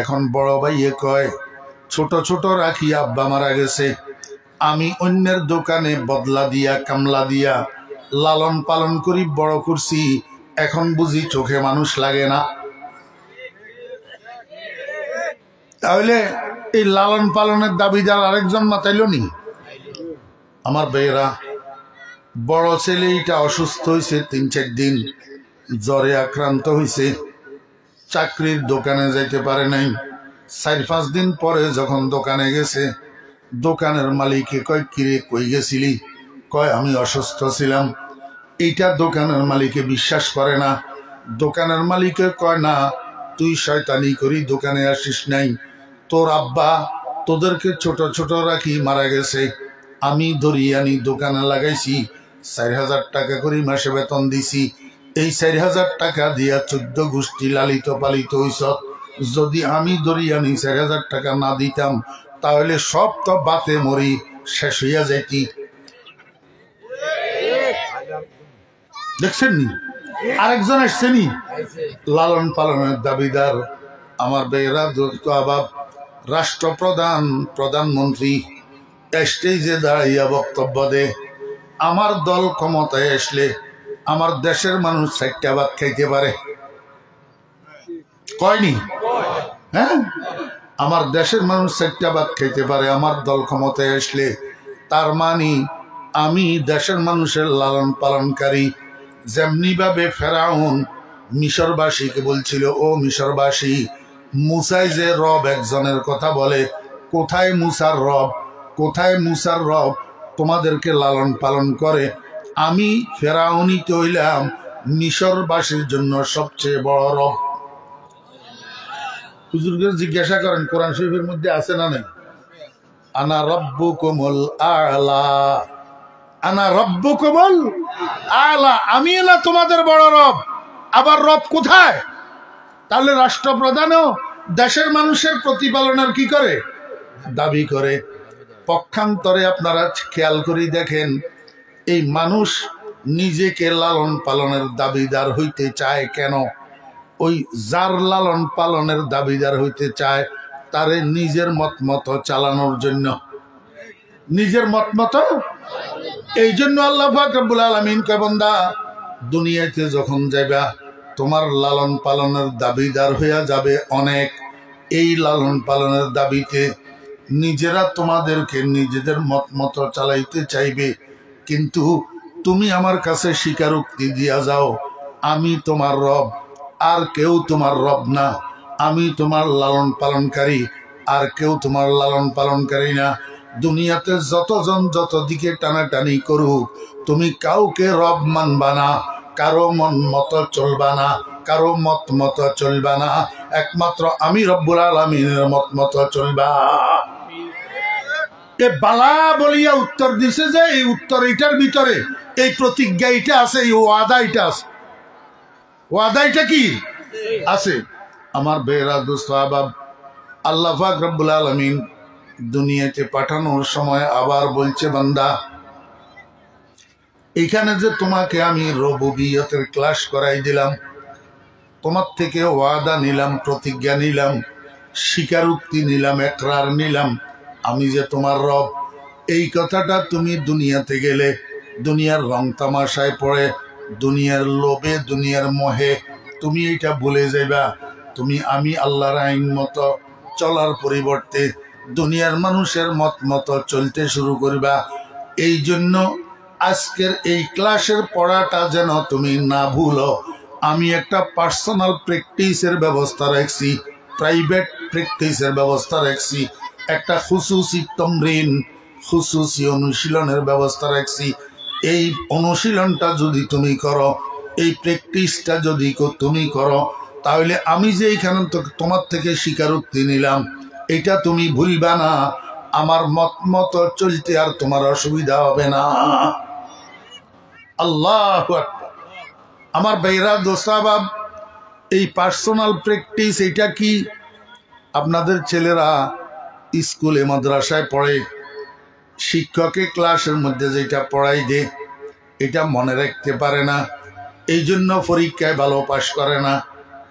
এখন বড় ভাইয়ে কয়, ছোট ছোট রাখি আব্বা মারা গেছে, আমি অন্যের দোকানে বদলা দিয়া কামলা দিয়া লালন পালন করি বড় করছি, এখন বুঝি চোখে মানুষ লাগে না। তাহলে এই লালন পালনের দাবিদার আরেকজন মাতাইল নি? আমার ভাইয়েরা, বড় ছেলেটা অসুস্থ হয়েছে, 3-4 দিন জ্বরে আক্রান্ত হয়েছে, চাকরির দোকানে যাইতে পারে নাই। 4-5 দিন পরে যখন দোকানে গেছে, দোকানের মালিকে কয়, কিরে কই গেছিলি? কয়, আমি অসুস্থ ছিলাম। এইটা দোকানের মালিকে বিশ্বাস করে না। দোকানের মালিকে কয়, না, তুই শয়তানি করি দোকানে আসিস নাই, তোর আব্বা তোদেরকে ছোট ছোট রাখি মারা গেছে, আমি ধরি আনি দোকানে লাগাইছি, 4,000 টাকা করে মাসে বেতন দিছি, এই 4,000 টাকা দিয়া 14 গোষ্ঠী লালিত পালিত হইস। যদি আমি ধরি আনি 4,000 টাকা না দিতাম, তাহলে সব তো বাতে মরি শেষ হইয়া যাইতি। দেখছেন নি? আরেকজন আসছেনি লালন পালনের দাবিদার। আমার বেয়েরা, দোস্ত আহবাব, রাষ্ট্রপ্রধান, প্রধানমন্ত্রী স্টেজে দাঁড়াইয়া বক্তব্য দে, আমার দল ক্ষমতায় আসলে আমার দেশের মানুষ 4টা ভাত খাইতে পারে। কয়নি? হ্যাঁ, আমার দেশের মানুষ 4টা ভাত খাইতে পারে আমার দল ক্ষমতায় আসলে। তার মানে আমি দেশের মানুষের লালন পালনকারী। যেমনি ভাবে ফেরাউন মিশরবাসীকে বলছিল, ও মিশরবাসী, মুসাই যে রব একজনের কথা বলে, কোথায় মুসার রব, কোথায় মুসার রব তোমাদেরকে লালন পালন করে? আমি ফেরাউনই তো হইলাম মিশরবাসীর জন্য সবচেয়ে বড় রব। হুজুরকে জিজ্ঞাসা করেন, কোরআন শরীফের মধ্যে আছে না নাই? আনা রব্বুকুমুল আলা, আনা রব্বুকুমুল আলা, আমি না তোমাদের বড় রব। আবার রব কোথায়? তাহলে রাষ্ট্রপ্রধানও দেশের মানুষের প্রতিপালনের কি করে? দাবি করে। পক্ষান্তরে আপনারা খেয়াল করে দেখেন, এই মানুষ নিজেকে লালন পালনের দাবিদার হইতে চায় কেন? ওই যার লালন পালনের দাবিদার হইতে চায়, তারে নিজের মত মতো চালানোর জন্য, নিজের মত মতো। এই জন্য আল্লাহ পাক রব্বুল আলামিন কয়, বান্দা, দুনিয়াতে যখন যাইবা তোমার লালন পালনের দাবিদার হইয়া যাবে অনেক। এই লালন পালনের দাবিতে নিজেরা তোমাদেরকে নিজেদের মত মতো চালাইতে চাইবে, কিন্তু তুমি আমার কাছে স্বীকারোক্তি দিয়া যাও, আমি তোমার রব, আর কেউ তোমার রব না, আমি তোমার লালন পালনকারী। আর কেউ তোমার লালন পালনকারী না। দুনিয়াতে যতজন যত দিকে টানাটানি করুক, তুমি কাউকে রব মানবা না, কারো মন মতো চলবা না, কারো মত মতো চলবা না, একমাত্র আমি রব্বুল আলামিনের মত মতো চলবা। এ বালা বলিয়া উত্তর দিছে যে এই উত্তর এটার ভিতরে এই প্রতিজ্ঞা এটা আছে, এই ওয়াদা এটা আছে। ওয়াদা এটা কি আছে? আমার বেরা দোস্ত আহবাব, আল্লাহ পাক রব্বুল আলামিন দুনিয়াতে পাঠানোর সময় আবার বলছে, বান্দা এইখানে যে তোমাকে আমি রুবুবিয়তের ক্লাস করাই দিলাম, তোমার থেকে ওয়াদা নিলাম, প্রতিজ্ঞা নিলাম, স্বীকারোক্তি নিলাম, একরার নিলাম, আমি যে তোমার রব। এই কথাটা তুমি দুনিয়াতে গেলে দুনিয়ার রং তামাশায় পড়ে, দুনিয়ার লোভে, দুনিয়ার মোহে তুমি এটা ভুলে যাইবা। তুমি আমি আল্লাহর আইন মতো চলার পরিবর্তে দুনিয়ার মানুষের মত মতো চলতে শুরু করবা। এই জন্য আজকের এই ক্লাসের পড়াটা যেন তুমি না ভুলো। আমি একটা পার্সোনাল প্র্যাকটিসের ব্যবস্থা রাখছি, প্রাইভেট প্র্যাকটিসের ব্যবস্থা রাখছি, একটা খুসুসি তমরিন, খুসুসি অনুশীলনের ব্যবস্থা রাখছি। এই অনুশীলনটা যদি তুমি করো, এই প্র্যাকটিসটা যদি তুমি করো, তাহলে আমি যে এইখানে তোমার থেকে স্বীকারোক্তি নিলাম এটা তুমি ভুলবা না। আমার মত মতো চলতে আর তোমার অসুবিধা হবে না। আল্লাহু আকবার। আমার ভাইরা দোস্তাবাব, এই পার্সোনাল প্র্যাকটিস এটা কি? আপনাদের ছেলেরা স্কুলে মাদ্রাসায় পড়ে, শিক্ষকের ক্লাসের মধ্যে যেটা পড়াই দে এটা মনে রাখতে পারে না, এই জন্য পরীক্ষায় ভালো পাশ করে না।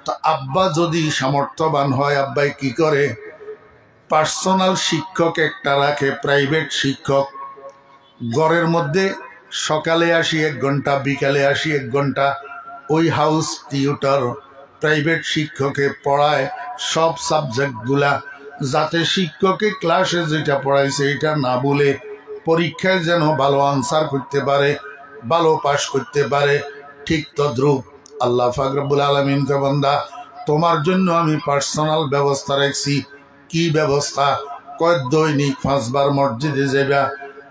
তো আব্বা যদি সামর্থ্যবান হয়, আব্বাই কি করে? পার্সোনাল শিক্ষক একটা রাখে, প্রাইভেট শিক্ষক। ঘরের মধ্যে সকালে আসি 1 ঘন্টা, বিকালে আসি 1 ঘন্টা, ওই হাউস টিউটর প্রাইভেট শিক্ষকে পড়ায় সব সাবজেক্টগুলা, যাতে শিক্ষকে ক্লাসে যেটা পড়াইছে এটা না বলে পরীক্ষায় যেন ভালো আনসার করতে পারে, ভালো পাশ করতে পারে। ঠিক তদ্রূপ আল্লাহ পাক রব্বুল আলামিন কে বান্দা, তোমার জন্য আমি পার্সোনাল ব্যবস্থা রাখছি। কি ব্যবস্থা? কয় দৈনিক 5 বার মসজিদে যাবা,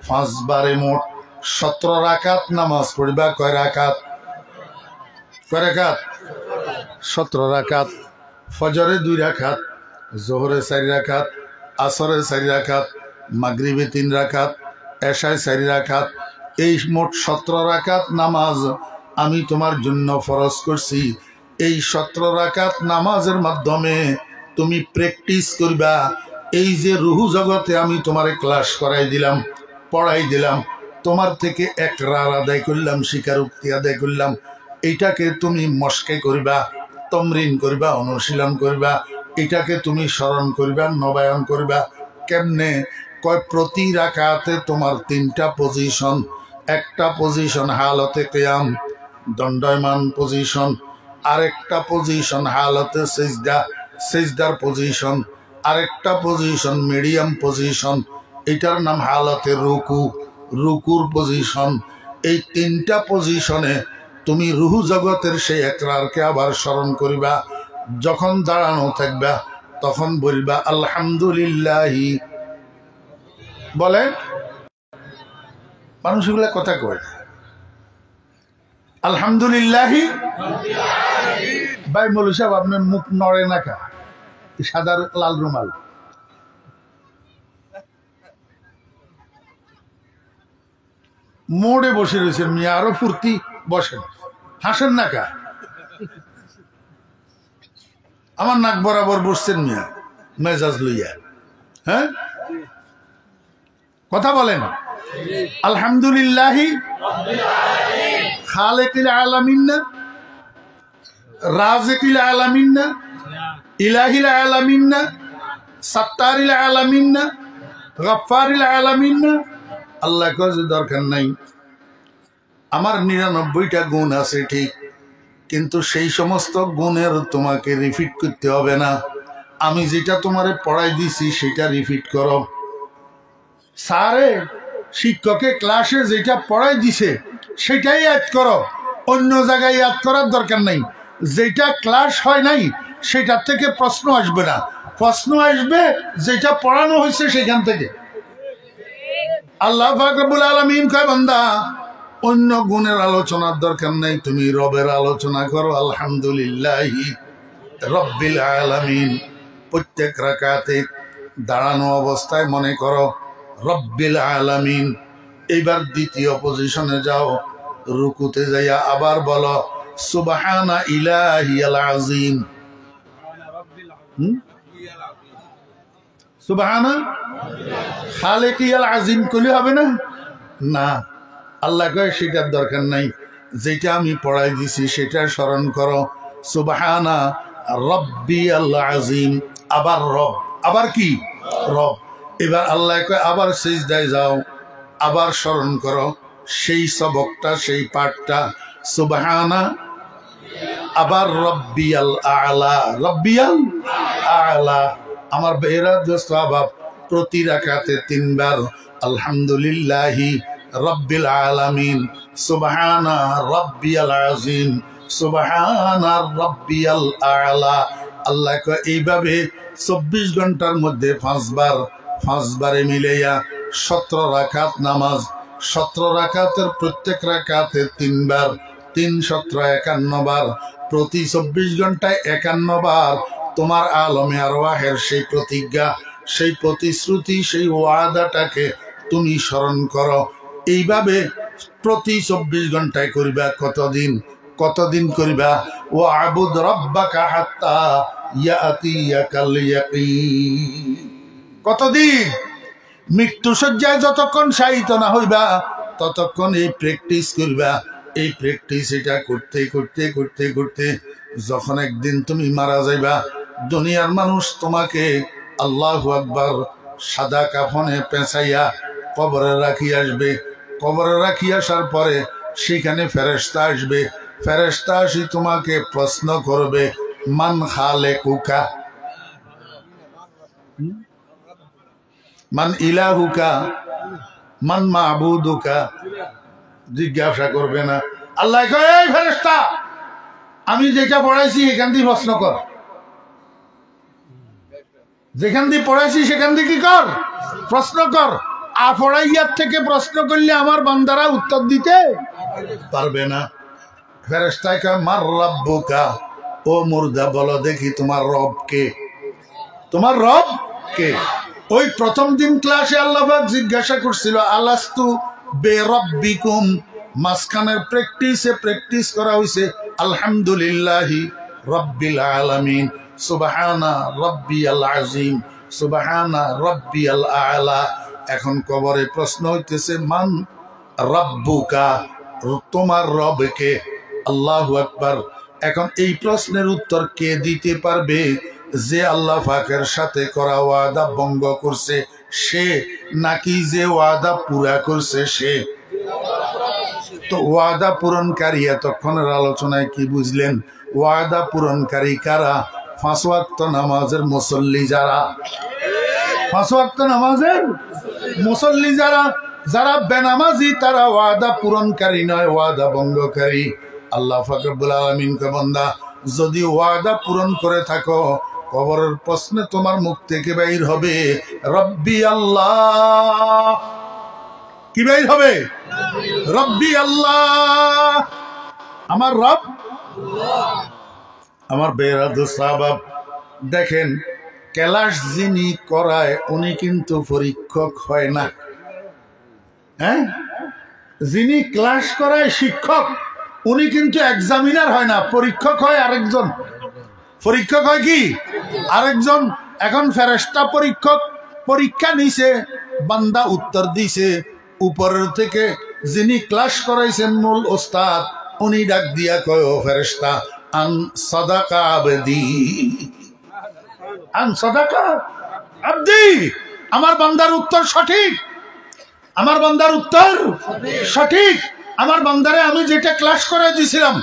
5 বারে মোট 17 রাকাত নামাজ পড়বা। কয় রাকাত? 17 রাকাত। ফজরে 2 রাকাত, জোহরে 4 রাকাত, আসরে 4 রাকাত, মাগরিবে 3 রাকাত, এশায় 4 রাকাত। এই মোট 17 রাকাত নামাজ আমি তোমার জন্য ফরজ করছি। এই 17 রাকাত নামাজের মাধ্যমে তুমি প্র্যাকটিস করবা। এই যে রুহু জগতে আমি তোমারে ক্লাস করাই দিলাম, পড়াই দিলাম, তোমার থেকে একরার আদায় করলাম, স্বীকারোক্তি আদায় করলাম, এইটাকে তুমি মস্কে করবা, তমরিন করবা, অনুশীলন করবা, এটাকে তুমি স্মরণ করবা, নবায়ন করবা। কেমনে? কয় প্রতি রাকাতে তোমার 3টা পজিশন। একটা পজিশন হালতে কিয়াম, দণ্ডায়মান পজিশন, আরেকটা পজিশন হালতে সিজদা, সিজদার পজিশন, আরেকটা পজিশন মিডিয়াম পজিশন, এটার নাম হালতে রুকু, রুকুর পজিশন। এই 3টা পজিশনে তুমি রুহু জগতের সেই একরারকে আবার স্মরণ করিবা। যখন দাঁড়ানো থাকবা তখন বলবা আলহামদুলিল্লাহি। বলে মানুষগুলা কথা কয় আলহামদুলিল্লাহি। ভাই মৌলভী সাহেব, আপনার মুখ নড়ে না কা? সাদা লাল রুমাল। মোড়ে বসে রয়েছেন মিয়া, আরো ফুর্তি, বসেন, হাসেন না কা? আমার নাক বরাবর বসছেন মিয়া, মেজাজ লইয়া। হ্যাঁ, কথা বলেন। আলহামদুলিল্লাহি খালিকিল আলামিন না, রাজিকিল আলামিন না, ইলাহিল আলামিন না, সাত্তারিল আলামিন না, গফফারিল আলামিন না। আল্লাহ কাছে দরকার নাই। আমার 99টা গুণ আছে ঠিক, কিন্তু সেই সমস্ত গুণের তোমাকে রিপিট করতে হবে না। আমি যেটা তোমারে পড়াই দিছি সেটা রিপিট করো। স্যারে শিক্ষকে ক্লাসে যেটা পড়াই দিছে সেটাই ইয়াদ করো, অন্য জায়গায় ইয়াদ করার দরকার নাই। যেটা ক্লাস হয় নাই সেটার থেকে প্রশ্ন আসবে না, প্রশ্ন আসবে যেটা পড়ানো হয়েছে সেখান থেকে। আল্লাহ পাক রব্বুল আলামিন কয় বান্দা অন্য গুণের আলোচনার দরকার নাই, তুমি রবের আলোচনা করো। আলহামদুলিল্লাহি রব্বিল আলামিন। প্রত্যেক রাকাতে দাঁড়ানো অবস্থায় মনে করো রব্বিল আলামিন। এইবার দ্বিতীয় পজিশনে যাও, রুকুতে যাইয়া আবার বলো সুবহানা ইলাহিয়াল আযীম। সুবহানা খালিকিয়াল আযীম কইলে হবে না? না, আল্লাহ কয় সেটার দরকার নাই, যেটা আমি পড়াই দিছি সেটা স্মরণ করো। সুবহানা রব্বিয়াল আযীম। আবার রব, আবার কি রব। এবার আল্লাহ কয় আবার সিজদায় যাও, আবার স্মরণ করো সেই সবকটা, সেই পাঠটা। সুবহানা আবার রব্বিয়াল আলা, রব্বিয়াল আলা। আমার বেহরা দোস্ত আবাব প্রতি রাকাতে 3 বার আলহামদুলিল্লাহি রব্বিল আলামিন, সুবহানা রব্বিয়াল আযীম, সুবহানা রব্বিয়াল আলা। আল্লাহ কয় এইভাবে 24 ঘন্টার মধ্যে 5 বার, 5 বারে মিলাইয়া 17 রাকাত নামাজ। 17 রাকাতের প্রত্যেক রাকাতে 3 বার, 3 17 51 বার। প্রতি 24 ঘন্টায় 51 বার তোমার আলমে আরওয়াহের সেই প্রতিজ্ঞা, সেই প্রতিশ্রুতি, সেই ওয়াদাটাকে তুমি স্মরণ করো। এইভাবে প্রতি 24 ঘন্টায় করিবা। কতদিন? কতদিন করিবা? ওয়া আবুদ রাব্বাকা হাত্তা ইয়াতিয়াকাল ইয়াকিন। কতদিন? মৃত্যু শয্যায় যতক্ষণ শায়িত না হইবা ততক্ষণ এই প্র্যাকটিস করবা। এই প্র্যাকটিস এটা করতে করতে করতে করতে যখন একদিন তুমি মারা যাইবা, দুনিয়ার মানুষ তোমাকে আল্লাহু আকবার সাদা কাফনে পেঁচাইয়া কবরে রাখি আসবে। কবরে রাখি আসার পরে সেখানে ফেরেশতা আসবে। ফেরেশতা আসি তোমাকে প্রশ্ন করবে মান খালেকুকা, মান ইলাহুকা, মান মাবুদুকা। জিজ্ঞাসা করবে না। আল্লাহ কয় এই ফেরেশতা, আমি যেটা পড়াইছি এখান দিয়ে প্রশ্ন কর। যেখান দিয়ে পড়াইছি সেখান দিয়ে কি কর? প্রশ্ন কর। পড়াইয়ার থেকে প্রশ্ন করলে আমার বান্দারা উত্তর দিতে পারবে না। ফেরেশতা কয় মার রাব্বুকা, ও মুর্দা বলো দেখি তোমার রব কে? তোমার রব কে? ওই প্রথম দিন ক্লাসে আল্লাহ পাক জিজ্ঞাসা করছিল আলাস্তু বেরব্বিকুম। মাঝখানের প্র্যাকটিস করা হয়েছে আলহামদুলিল্লাহি রব্বিল আলামিন, সুবহানা রব্বিয়াল আযীম, সুবহানা রব্বিয়াল আলা। এখন কবরে প্রশ্ন হইতেছে মান রাব্বুকা, তোমার রব কে? আল্লাহু আকবার। এখন এই প্রশ্নের উত্তর কে দিতে পারবে? যে আল্লাহ পাকের সাথে করা ওয়াদা ভঙ্গ করছে সে, নাকি যে ওয়াদা পুরা করছে সে? তো ওয়াদা পূরণকারী, এতক্ষণের আলোচনায় কি বুঝলেন? ওয়াদা পূরণকারী কারা? 5 ওয়াক্ত নামাজের মুসল্লি যারা, 5 ওয়াক্ত নামাজের মুসল্লি যারা, যারা বেনামাজি তারা ওয়াদা পূরণকারী নয়, ওয়াদা ভঙ্গকারী। আল্লাহ পাক রব্বুল আলামিন কে বান্দা যদি ওয়াদা পূরণ করে থাকো, কবরের প্রশ্নে তোমার মুখ থেকে বাইর হবে রব্বি আল্লাহ। কি বাইর হবে? রব্বি আল্লাহ, আমার রব। আমার বেরাদু সাহাব দেখেন, ক্লাস যিনি করায় উনি কিন্তু পরীক্ষক হয় না। হ্যাঁ, যিনি ক্লাস করায় শিক্ষক উনি কিন্তু এক্সামিনার হয় না, পরীক্ষক হয় আরেকজন। পরীক্ষক হয় কি? আরেকজন। এখন ফেরেশতা পরীক্ষক, পরীক্ষা নিছে, বান্দা উত্তর দিছে। উপরের থেকে যিনি ক্লাস করাইছেন মূল ওস্তাদ, উনি ডাক দিয়া কয় ও ফেরেশতা আন সাদাকা আবদি, আন সাদাকা আবদি। আমার বান্দার উত্তর সঠিক, আমার বান্দার উত্তর সঠিক। আমার বান্দারে আমি যেটা ক্লাস করে দিয়েছিলাম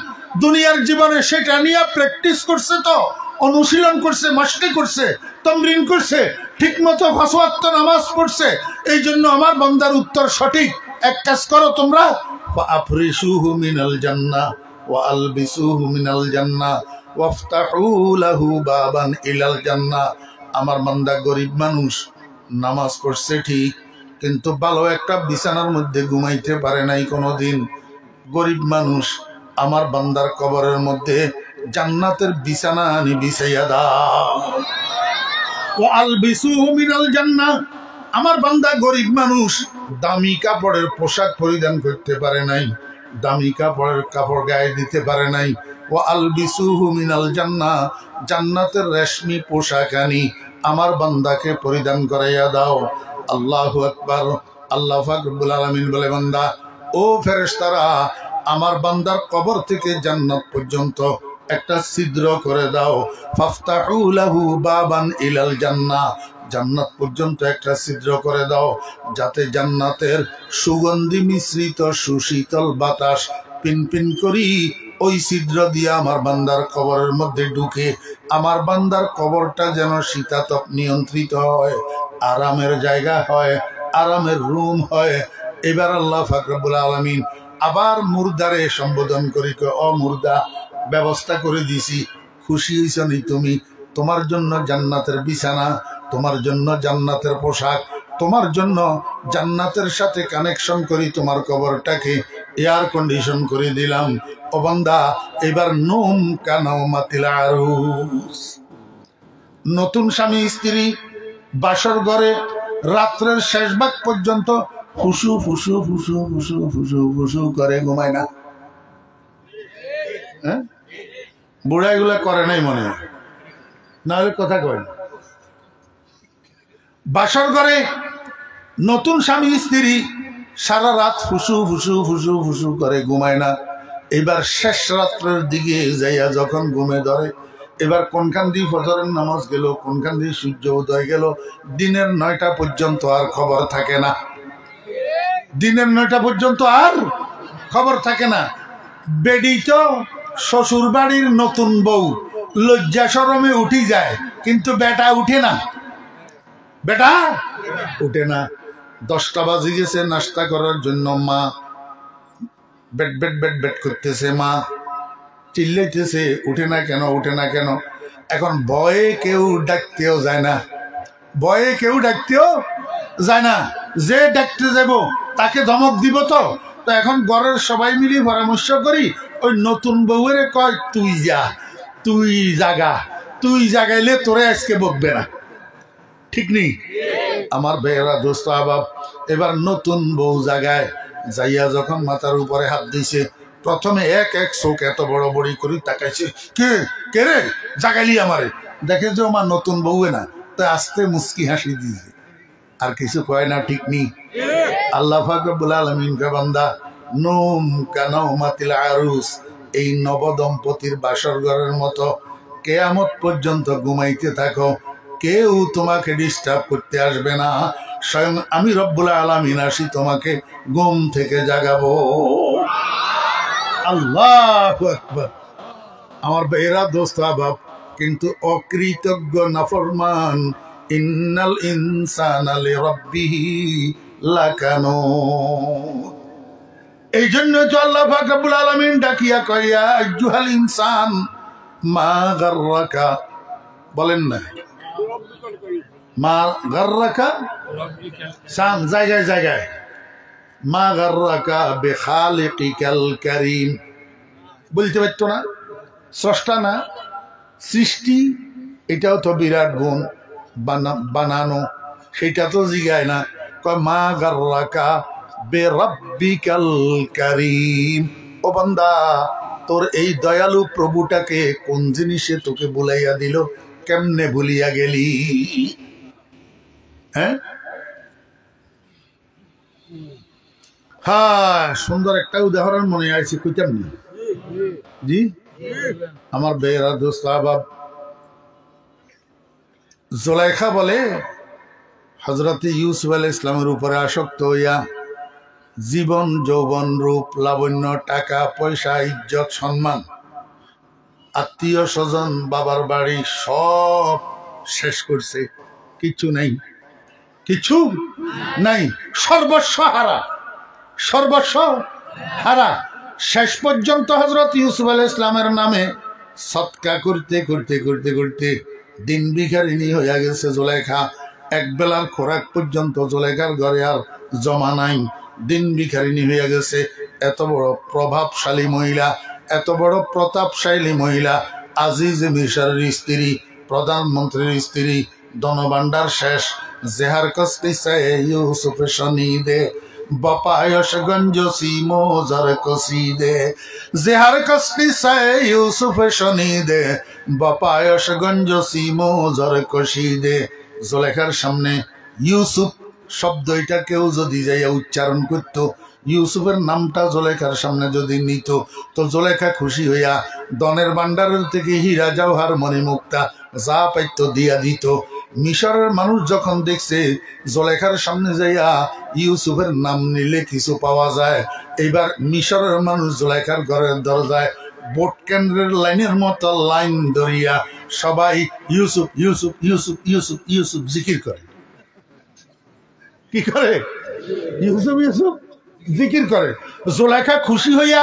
দুনিয়ার জীবনে সেটা নিয়ে প্র্যাকটিস করছে, তো অনুশীলন করছে, মাস্টারি করছে, তামরিন করছে, ঠিক মতো 5 ওয়াক্ত নামাজ পড়ছে। এই জন্য আমার বান্দার উত্তর সঠিক। এক কাজ করো তোমরা, আফরিসুহু মিনাল জান্নাহ ওয়া আলবিসুহু মিনাল জান্নাহ, ওয়াফতাহু লাহু বাবান ইলাল জান্নাহ। আমার বান্দা গরিব মানুষ, নামাজ পড়ছে ঠিক, কিন্তু ভালো একটা বিছানার মধ্যে ঘুমাইতে পারে নাই কোনোদিন। গরিব মানুষ, আমার বান্দার কবরের মধ্যে জান্নাতের বিছানা আনি বিছাইয়া দাও। ওয়া আলবিসুহু মিনাল জান্নাহ। আমার বান্দা গরিব মানুষ, দামি কাপড়ের পোশাক পরিধান করতে পারে নাই, দামি কাপড়ের কাপড় গায়ে দিতে পারে নাই। ওয়া আলবিসুহু মিনাল জান্নাহ। জান্নাতের রেশমি পোশাক আনি আমার বান্দাকে পরিধান করাইয়া দাও। আল্লাহু আকবার। আল্লাহ পাক রব্বুল আলামিন বলে, বান্দা ও ফেরেশতারা, আমার বান্দার কবর থেকে জান্নাত পর্যন্ত একটা ছিদ্র করে দাও। ফাফতাহু লাহু বাবান ইলাল জান্নাহ। জান্নাত পর্যন্ত একটা ছিদ্র করে দাও, যাতে জান্নাতের সুগন্ধি মিশ্রিত সুশীতল বাতাস পিনপিন করি ওই ছিদ্র দিয়ে আমার বান্দার কবরের মধ্যে ঢুকে আমার বান্দার কবরটা যেন শীতাতপ নিয়ন্ত্রিত হয়, আরামের জায়গা হয়, আরামের রুম হয়। এবার আল্লাহ পাক রব্বুল আলামিন আবার মুর্দারে সম্বোধন করি, ও মুর্দা, ব্যবস্থা করে দিছি, খুশি হইছ নি তুমি? তোমার জন্য জান্নাতের বিছানা, তোমার জন্য জান্নাতের পোশাক, তোমার জন্য জান্নাতের সাথে কানেকশন করি তোমার কবরটাকে এয়ার কন্ডিশন করে দিলাম। ও বান্দা, এবার নুম কানাউমাতিল আরুস। নতুন স্বামী স্ত্রী বাসর ঘরে রাত্রের শেষ ভাগ পর্যন্ত ফুসু ফুসু ফুসু ফুসু ফুসু ফুসু করে ঘুমায় না? হ্যাঁ, বুড়া এগুলা করে নাই মনে হয়, না হলে কথা কয়। বাসর ঘরে নতুন স্বামী স্ত্রী সারা রাত ফুসু ফুসু ফুসু ফুসু করে ঘুমায় না। এবার শেষ রাত্রের দিকে যাইয়া যখন ঘুমে ধরে, এবার কোনখান দিয়ে ফজরের নামাজ গেল, কোনখান দিয়ে সূর্য উদয় গেল, দিনের 9টা পর্যন্ত আর খবর থাকে না। দিনের 9টা পর্যন্ত আর খবর থাকে না। বেডি তো শ্বশুর বাড়ির নতুন বউ, লজ্জা শরমে উঠি যায়, কিন্তু বেটা উঠে না, বেটা উঠে না। 10টা বাজে গেছে, নাস্তা করার জন্য মা বেট বেট বেট বেট করতেছে, মা চিল্লাইতেছে, উঠে না কেন, উঠে না কেন। এখন ভয়ে কেউ ডাকতেও যায় না, ভয়ে কেউ ডাকতেও যায় না। যে ডাকতে যাব তাকে ধমক দিব, তো এখন ঘরের সবাই মিলে পরামর্শ করি, ওই নতুন বউয়ের কয় তুই যা, তুই জাগা, তুই জাগাইলে তোরে আজকে বকবে না, ঠিক নেই? আমার বেহরা দোস্ত আবাব, এবার নতুন বউ জাগায় যাইয়া যখন মাথার উপরে হাত দিছে, প্রথমে এক এক চোখ এত বড় বড়ি করি তাকাইছে, কে কে রে জাগাইলি আমারে? দেখে যে আমার নতুন বউয়ে না, তো আস্তে মুস্কি হাসি দিয়েছে, আর কিছু কয় না, ঠিক নেই? আল্লাহ পাক রব্বুল আলামিন কে বান্দা, নুম কানাউমাতিল আরুস, এই নবদম্পতির বাসর ঘরের মতো কিয়ামত পর্যন্ত ঘুমাইতে থাকো, কেউ তোমাকে ডিস্টার্ব করতে আসবে না, স্বয়ং আমি রব্বুল আলামিন আসি তোমাকে ঘুম থেকে জাগাবো। আল্লাহু আকবার। আমার বেহরা দোস্ত আবাব, কিন্তু অকৃতজ্ঞ নাফরমান, ইন্নাল ইনসানা লিরাব্বিহি লাকানুত। এই জন্য তো আল্লাহ পাক রব্বুল আলামিন ডাকিয়া কইয়া, আইয়ুহাল ইনসান মা গাররাকা, বলেন না মা গাররাকা, সাম জায়গায় জায়গায়, মা গাররাকা বিখালিকিকাল কারীম বলতে পারতো না? স্রষ্টা না, সৃষ্টি, এটাও তো বিরাট গুণ, বানানো সেটা তো জিগায় না, কয় মা গাররাকা বিরাব্বিকাল কারীম। ও বান্দা, তোর এই দয়ালু প্রভুটাকে কোন জিনিসে তোকে ভুলাইয়া দিল, কেমনে ভুলিয়া গেলি? হ্যাঁ, হ্যাঁ, সুন্দর একটা উদাহরণ মনে আছে, কইতাম না? জি, আমার বেহরা দোস্ত আহবাব, জুলাইখা বলে হযরত ইউসুফ আলাইহিস ইসলামের উপরে আসক্ত হইয়া জীবন যৌবন রূপ লাবণ্য টাকা পয়সা ইজ্জত সম্মান আত্মীয় স্বজন বাবার বাড়ি সব শেষ করছে, কিছু নাই, কিছু নাই, সর্বস্ব হারা, সর্বস্ব হারা। শেষ পর্যন্ত হযরত ইউসুফ আলাইহিস ইসলামের নামে সৎকা করতে করতে করতে করতে দিন ভিখারিনী হইয়া গেছে জুলেখা। এক বেলার খোরাক পর্যন্ত জুলেখার ঘরে আর জমা নাই, দিন ভিখারিনী হইয়া গেছে। এত বড় প্রভাবশালী মহিলা, এত বড় প্রতাপশালী মহিলা, আজিজ মিশরের স্ত্রী, প্রধানমন্ত্রীর স্ত্রী, ধনভাণ্ডার শেষ। জেহার কস্তি ইউসুফ শনিদে বপায়স গঞ্জ সিমো জর কসিদে, জেহার কস্তি ইউসুফ শনিদে বপায়স গঞ্জ সিমো জর কসিদে। জুলেখার সামনে ইউসুফ শব্দ এটা কেউ যদি যাইয়া উচ্চারণ করত, ইউসুফের নামটা জুলেখার সামনে যদি নিত, তো জুলেখা খুশি হইয়া ধনের ভান্ডারের থেকে হীরা জওহর মণিমুক্তা যা পাইতো দিয়া দিত। মিশরের মানুষ যখন দেখছে জুলেখার সামনে যাইয়া ইউসুফের নাম নিলে কিছু পাওয়া যায়, এইবার মিশরের মানুষ জুলেখার ঘরের দরজায় ভোট কেন্দ্রের লাইনের মতো লাইন ধরিয়া সবাই ইউসুফ ইউসুফ ইউসুফ ইউসুফ ইউসুফ জিকির করে। কি করে? ইউসুফ ইউসুফ জিকির করে। জুলেখা খুশি হইয়া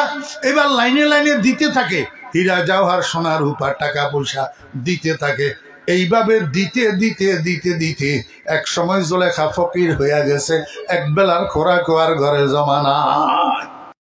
এবার লাইনে লাইনে দিতে থাকে, হীরা জওহর সোনা রূপা টাকা পয়সা দিতে থাকে। এইভাবে দিতে দিতে দিতে দিতে এক সময় জুলেখা ফকির হইয়া গেছে, এক বেলার খোরাক আর ঘরে জমা নাই।